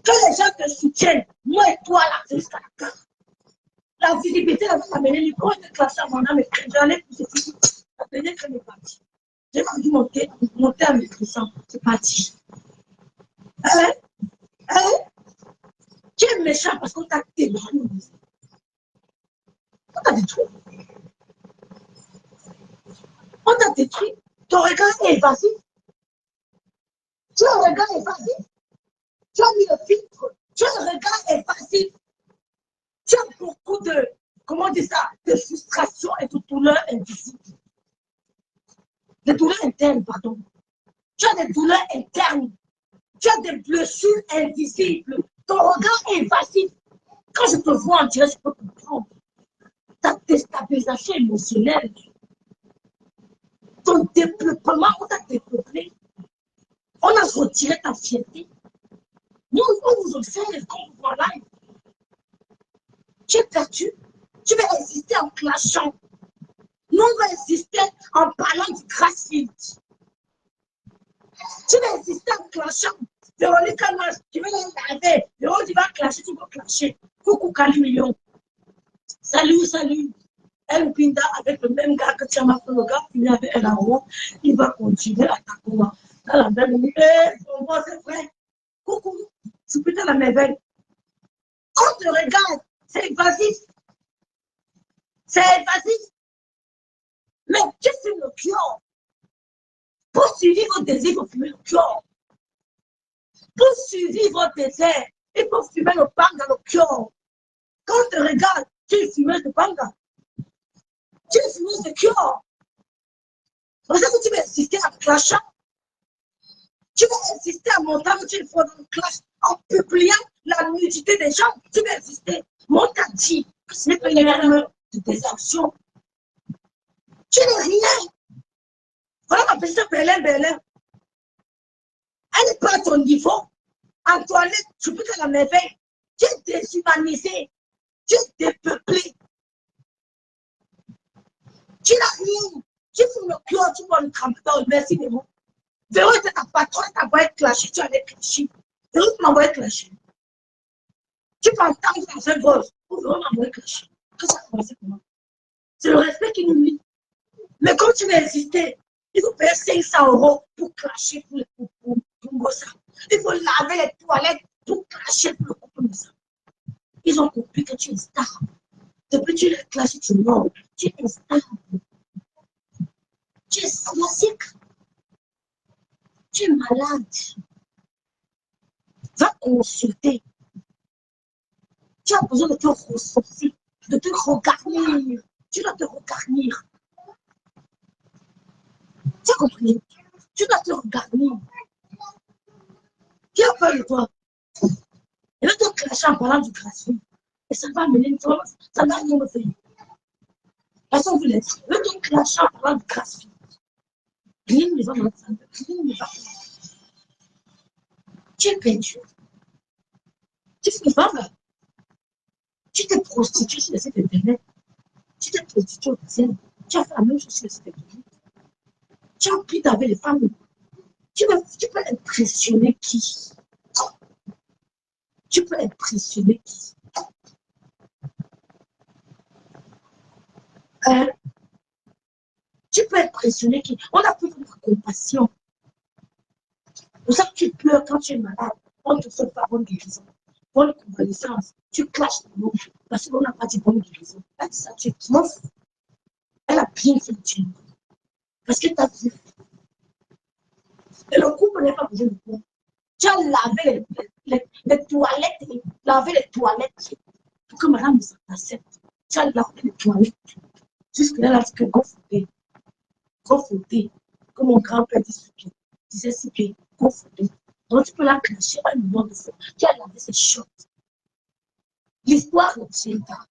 Que les gens te soutiennent. Moi et toi, là, c'est jusqu'à la carte. La visibilité, elle va t'amener le point de classe à mon âme. J'en ai poussé. La dernière crème est partie. J'ai pas dû monter à mes puissants. C'est parti. Hein? Tu es méchant parce qu'on t'a détruit. On t'a détruit. On t'a détruit. Ton regard est évasif. Tu as un regard évasif. Tu as mis le filtre. Tu as un regard évasif. Tu as beaucoup de, comment dire ça, de frustration et de douleurs invisibles. Des douleurs internes, pardon. Tu as des douleurs internes. Tu as des blessures invisibles. Ton regard est évasif. Quand je te vois en direct, je peux comprendre. Ta déstabilisation émotionnelle. Ton dépeuplement, on t'a dépeuplé. On a retiré ta fierté. Nous, on vous observe quand on vous voit live. Tu es perdu. Tu vas exister en clashant. Nous, on va exister en parlant du grassfield. Tu vas exister en clashant. Véronique Anas, tu vas l'enlever. Véronique, tu vas clasher, tu vas clasher. Coucou, Calimillon. Salut. El Pinda avec le même gars que tu as fait le gars, il y avait un amour, il va continuer à t'accompagner. Dans la même minute, c'est vrai. Coucou, c'est putain la merveille. Quand tu regardes, c'est évasif. C'est facile. Mais tu fumes le cure. Pour suivre vos désirs, il faut fumer le cure. Pour suivre votre désert, il faut fumer le pain dans le cure. Quand on te regarde, tu es fumeuse de panga. Tu es fumeuse de cure. C'est ça que tu vas insister en clashant. Tu vas insister en montant une fois dans le clash, en publiant la nudité des gens. Tu vas insister. Mon t'a dit que ce n'est pas une erreur de désertion. Tu n'es rien. Voilà ma petite Berlin. Elle n'est pas à ton niveau. En toilette, tu peux te la merveille. Tu es déshumanisé. Tu es dépeuplé. Tu n'as rien. Tu fais le cœur, tu vois le tremblement. Merci de moi. Véro était ta patronne, tu envoyé clasher, tu allais clasher. Véro m'envoyait clasher. Tu peux entendre dans un vol. Ou Véro m'envoyait clasher. Qu'est-ce que ça commence comment? C'est le respect qui nous lie. Mais quand tu veux insister, il faut payer 500 € pour clasher pour ça. Il faut laver les toilettes pour clasher pour le couple de ça. Ils ont compris que tu es star. Depuis que tu les clashes, tu meurs. Tu es star. Tu es classique. Tu es malade. Va consulter. Tu as besoin de te ressourcer, de te regarnir. Tu dois te regarnir. Tu as compris? Tu dois te regarnir. Qui a peur de toi? Il va te clasher en parlant du gratuit. Et ça va amener une fois, ça va rien me faire. Parce que vous l'êtes. Il va te clasher en parlant du gratuit. Rien ne va me faire. Rien ne va. Tu es perdu. Tu fais femme. Tu t'es prostitué sur le site internet. Tu t'es prostitué au ciel. Tu as fait la même chose sur le site internet. Tu as pris avec les femmes. Tu peux impressionner qui? Tu peux impressionner qui? Tu peux impressionner qui? On a plus de compassion. C'est pour ça que tu pleures quand tu es malade. On te fait pas bonne guérison. Bonne convalescence. Tu clashes le mot parce qu'on n'a pas dit bonne guérison. Elle dit ça, tu m'en fous. Elle a bien fait le Dieu. Parce que tu as vu. Et le couple n'est pas besoin de toi. Tu as lavé les toilettes, lavé les toilettes pour que madame s'accepte. Tu as lavé les toilettes. Jusque-là, là, c'est que go fouté. Comme mon grand-père disait si bien, go fouté. Donc tu peux la clasher à un moment de feu. Tu as lavé ses shorts. L'histoire ne tient pas.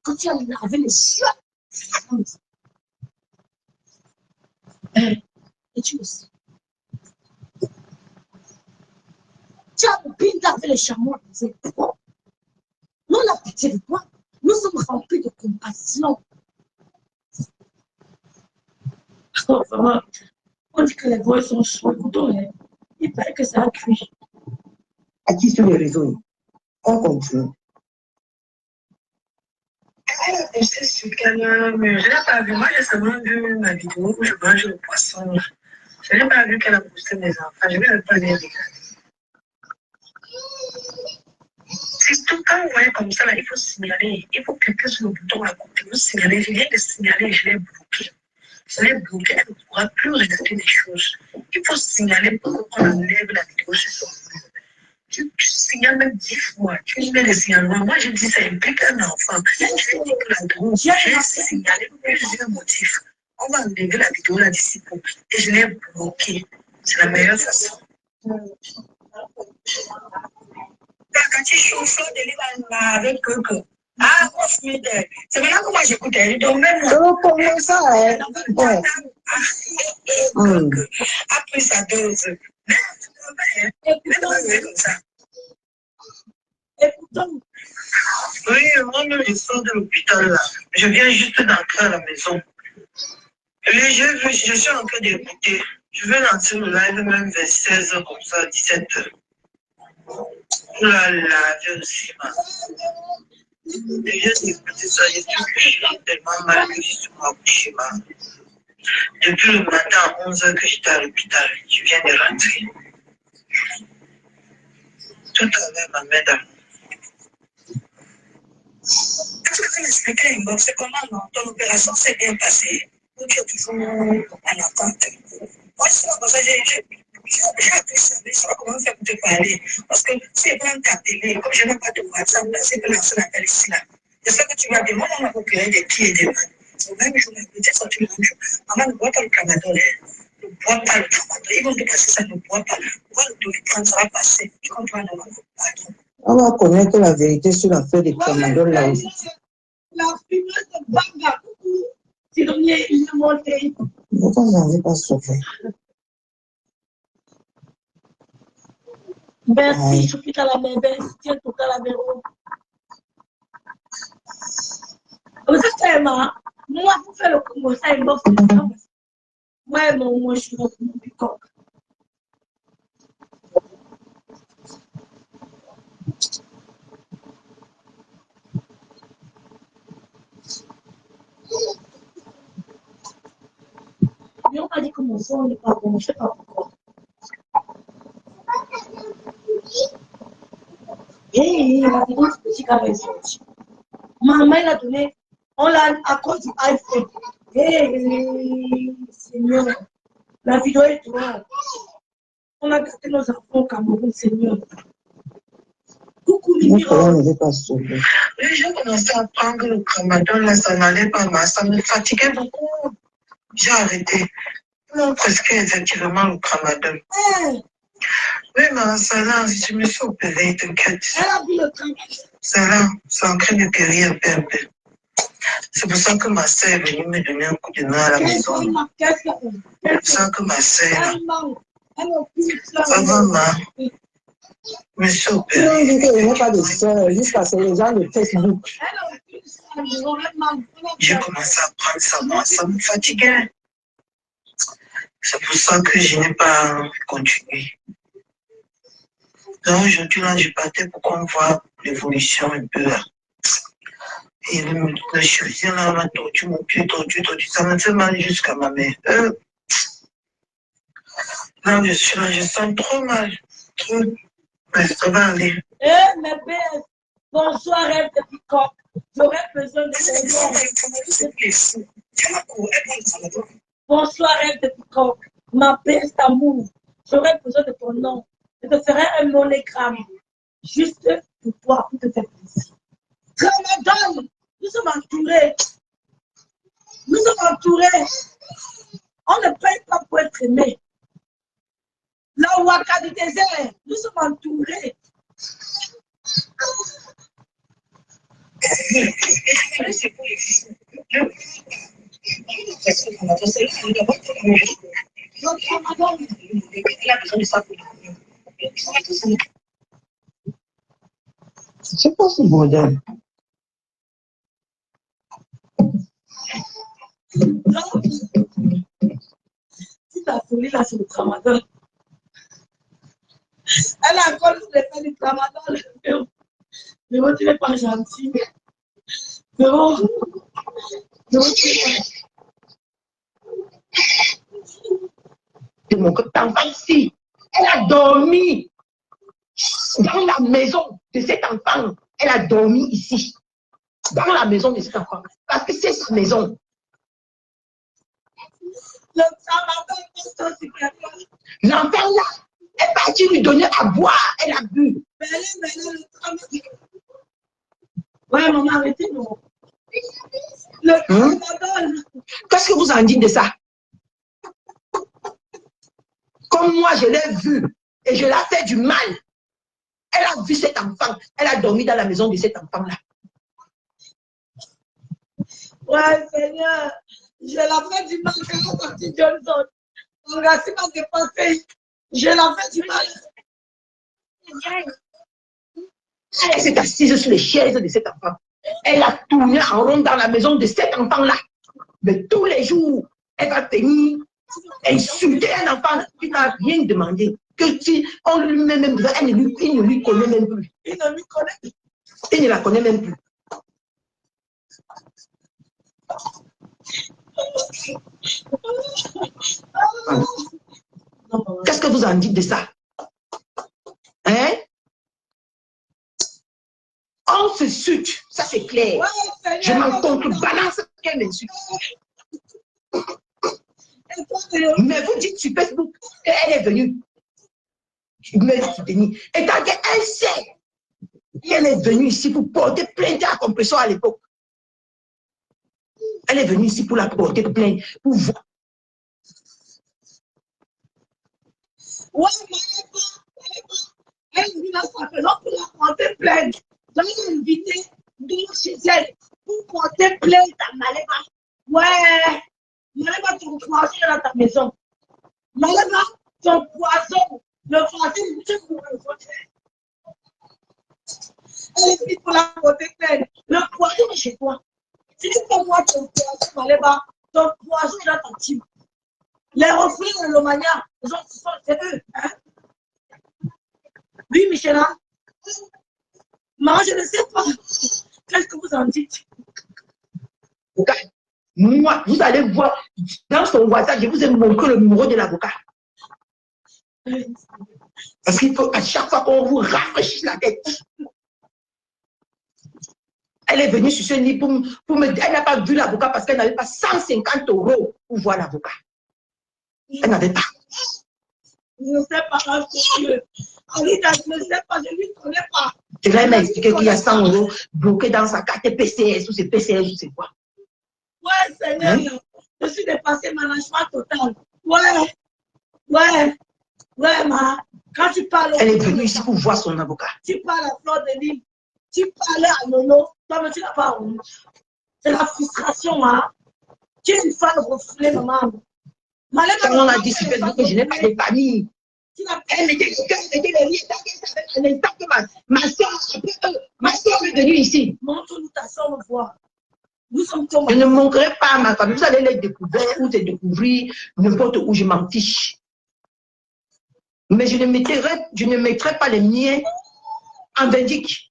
Quand tu as lavé les shorts, et tu le sais. Tu as bien lavé les chameaux. Nous, on a pitié de toi. Nous sommes remplis de compassion. Oh, vraiment, on dit que les voix sont chaudes. Il paraît que ça a cuit. À qui sur les réseaux? On continue. Je sais sur quel... Mais je n'ai pas vu. Moi, j'ai seulement vu ma vidéo où je mange le poisson. Je n'ai pas vu qu'elle a posté mes enfants. Je ne vais pas les regarder. Si tout le temps, vous voyez comme ça, là, il faut signaler. Il faut cliquer sur le bouton à côté. Vous signalez. Je viens de signaler, je l'ai bloqué. Je l'ai bloqué, elle ne pourra plus regarder des choses. Il faut signaler pour qu'on enlève la vidéo sur son compte. Tu signales même 10 fois. Tu mets les signalements. Moi, je dis ça implique un enfant. Je dis que la drôle, j'ai signalé plusieurs motifs. On va enlever la vidéo là d'ici pour. Et je l'ai bloqué. C'est la meilleure façon. Quand tu chauffes de l'île avec Coco. Ah, c'est maintenant que moi j'écoute. Donc même moi. Comment ça, hein? Ouais. Après sa dose. Comme ça. Oui, moi-même, je sors de l'hôpital là. Je viens juste d'entrer à la maison. Je suis en train d'écouter. Je vais lancer le live même vers 16h comme ça, 17h. Oh là là, je aussi mal. Je viens d'écouter ça, je suis tellement mal que je suis pas couché mal. Depuis le matin à 11h que j'étais à l'hôpital, je viens de rentrer. Tout à l'heure, ma mère d'amour. Est-ce que m'expliquer une boxe, c'est comment non, ton opération s'est bien passée. Ou tu es toujours en attente. Moi, je sais pas, parce que j'ai appris ça, mais je sais pas comment faire pour te parler. Parce que c'est pas ta télé, comme je n'ai pas de WhatsApp, là, c'est pas lancer l'appel ici, là. Je sais que tu vas demander, on a procuré des pieds et des mains. C'est le même jour, peut-être sorti le même jour. Maman ne boit pas le tramadol, ne boit pas le tramadol. Ils vont te passer ça, ne boit pas. Bois le doliprane, ça va passer. Tu comprends, non, pardon. On va connaître la vérité sur l'affaire des tramadol là aussi. La fumeuse de Banga, coucou. Tironier, il est monté. Pourquoi vous n'avez pas sauvé? Merci, je suis à la merveille. Tiens, tout à la véro. Vous savez, moi, pour faire le Congo, ça, il m'offre. Ouais, moi, je suis dans mon picoc. Mais on m'a dit que mon son n'est pas bon, je ne sais pas pourquoi. Et la vidéo du petit gars est sortie. Maman, elle a donné, on l'a à cause du iPhone. Seigneur, la vidéo est droite. On a gâté nos enfants au Cameroun, Seigneur. Coucou, Mimi. Oui, j'ai commencé à prendre le tramadol, là, ça n'allait pas, ça me fatiguait beaucoup. J'ai arrêté. Ils m'ont prescrit effectivement le tramadol. Oui, mais ça là, je me suis opérée, t'inquiète. Elle a vu le tramadol. Ça là, c'est en train de guérir un peu. C'est pour ça que ma soeur est venue me donner un coup de main à la maison. C'est pour ça que ma soeur, ça va, ma. Je me suis opérée. Il n'y a pas de soeur, juste parce que les gens de Facebook. J'ai commencé à prendre ça, moi, ça me fatiguait. C'est pour ça que je n'ai pas continué. Donc aujourd'hui, là, je partais pour qu'on voit l'évolution un peu là. Et le chirurgien là m'a tordu mon pied, tordu. Ça m'a fait mal jusqu'à ma mère. Là, je suis là, je sens trop mal. Trop. Mais ça va aller. Mes pères, bonsoir, rêve de picoc. J'aurais besoin de ton nom. Bonsoir, rêve de picoc. Ma paix, amour. J'aurais besoin de ton nom. Je te ferai un monogramme. Juste pour toi, pour te faire plaisir. Ramadan, nous sommes entourés. Nous sommes entourés. On ne paye pas pour être aimé. La Waka du désert, nous sommes entourés. C'est pas ce bordel. Si ta folie là, c'est le tramadol. Elle a encore l'effet du tramadol. Mais moi, tu n'es pas gentil. Mais bon, tu n'es De mon côté, t'enfant ici, elle a dormi dans la maison de cet enfant. Elle a dormi ici, dans la maison de cet enfant. Parce que c'est sa maison. le tramadol est ton supérieur. L'enfant là, elle est partie lui donner à boire. Elle a bu. Mais le tramadol. Ouais, maman, arrêtez, non. Le tramadol. Qu'est-ce que vous en dites de ça? Comme moi, je l'ai vu et je l'ai fait du mal. Elle a vu cet enfant. Elle a dormi dans la maison de cet enfant-là. Ouais, Seigneur, je l'ai fait du mal quand on sorti Johnson. On a si mal dépensé. Je l'ai fait du mal. Elle s'est assise sur les chaises de cet enfant. Elle a tourné en rond dans la maison de cet enfant-là. Mais tous les jours, elle va venir insulter un enfant qui n'a rien demandé. Que si on lui met même besoin, il ne lui connaît même plus. Il ne lui connaît plus. Il ne la connaît même plus. Qu'est-ce que vous en dites de ça? Hein? On se suit, ça c'est clair. Ouais, Je m'en contrebalance qu'elle m'insulte. Mais vous dites sur Facebook qu'elle est venue me soutenir. Et quand elle sait qu'elle est venue ici pour porter plainte à Compression à l'époque. Elle est venue ici pour la porter plainte, pour voir. Ouais, mais elle est venue dans sa maison pour la porter plainte. Donc, elle est invitée chez elle pour porter plainte à Maléba. Ouais, Maléba, ton poison dans ta maison. Maléba, ton poison, le voisin, tu peux le voter. Elle est venue pour la porter plainte. Le poison est chez toi. Si tu peux voir ton poison, Maléba, ton poison est dans ta team. Les reflets de l'Omania, c'est eux. Hein? Oui, Michela. Moi, je ne sais pas. Qu'est-ce que vous en dites? Moi, vous allez voir, dans son WhatsApp, je vous ai montré le numéro de l'avocat. Parce qu'il faut à chaque fois qu'on vous rafraîchisse la tête. Elle est venue sur ce lit pour me dire, elle n'a pas vu l'avocat parce qu'elle n'avait pas 150 € pour voir l'avocat. Elle n'avait pas. Je ne sais pas, monsieur. Alida, je ne sais pas, je ne lui connais pas. Je vais m'expliquer qu'il y a 100 € bloqués dans sa carte PCS ou c'est PCS ou c'est quoi. Ouais, Seigneur, hein? Je suis dépassé management total. Ouais, ma. Quand tu parles. Elle est venue ici pour voir son avocat. Tu parles à Fleur de Lille, tu parlais à Nono, toi, mais tu n'as pas honte. C'est la frustration, hein. Tu es une femme reflée, maman. Quand on a dit super que je n'ai pas de famille. Elle me dit que ma soeur est venue ici. Montre-nous ta soeur, on voit. Nous sommes tombés. Je ne manquerai pas à ma famille. Vous allez les découvrir ou te découvrir n'importe où, je m'en fiche. Mais je ne mettrai pas les miens en vindicte.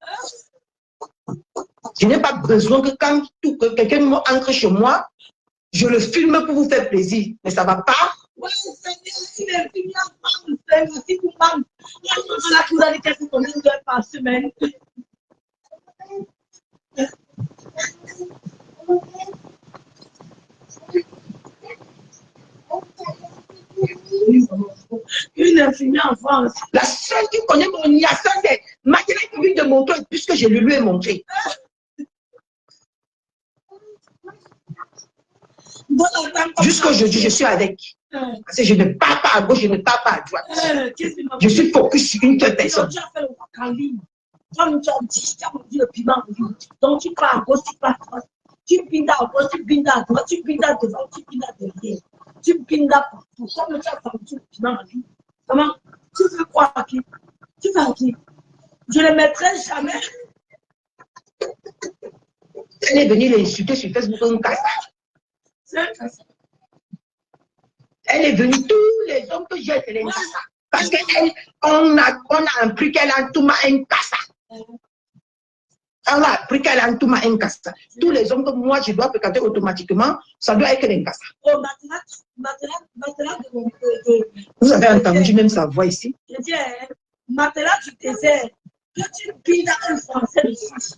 Je n'ai pas besoin que quand quelqu'un entre chez moi, je le filme pour vous faire plaisir. Mais ça ne va pas. Ouais, c'est les films, merci pour moi. On a toujours dit qu'est-ce qu'on aime par semaine. Une infirmière en France. La seule qui connaît mon niaçon, c'est Madeleine qui vient de montrer, puisque je lui ai montré. Jusqu'aujourd'hui, je suis avec. Parce que je ne pars pas à gauche, je ne pars pas à droite. Je suis focus sur une seule personne. Tu as fait le work en ligne. Tu as dit le piment. Donc tu pars à gauche, tu pars à droite. Tu pindes à gauche, tu pindes à droite, tu pindes à devant, tu pindes à derrière. Tu pindes à partout. Comme tu as fait le piment en ligne. Comment? Tu veux quoi à qui? Tu veux à qui? Je ne le mettrai jamais. Elle est venue l'insulter sur Facebook comme casse. C'est un casse. Elle est venue, tous les hommes que j'ai, c'est les cassa. Parce qu'on a appris qu'elle a tout un cassa. On a appris qu'elle a tout un cassa. Tous les hommes que moi, je dois fréquenter automatiquement, ça doit être un cassa. Oh, matelas Vous avez entendu même sa voix ici? Je dis, matelas du désert, que tu pindes à un Français de souche.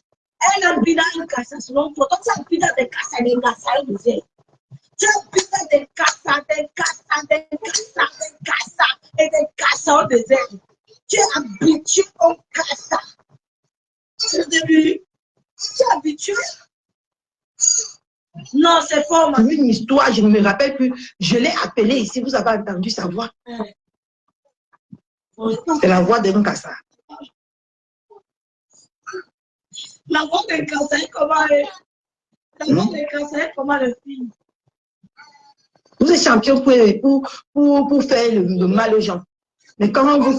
Elle a pinda un cassa selon toi. Donc, ça pinda des casas, des casas au désert. Tu as pinda des casas, des casas, des casas, des casas et des casas au désert. Tu es habitué au cassa. Au début, tu es habitué. Non, c'est pas ma. Une histoire, je ne me rappelle plus. Je l'ai appelée ici, vous avez entendu sa voix. C'est la voix d'un cassa. La voix d'un cassa, comment elle est? La voix d'un cassa, comment elle fille? Vous êtes champion pour faire le mal aux gens. Mais quand vous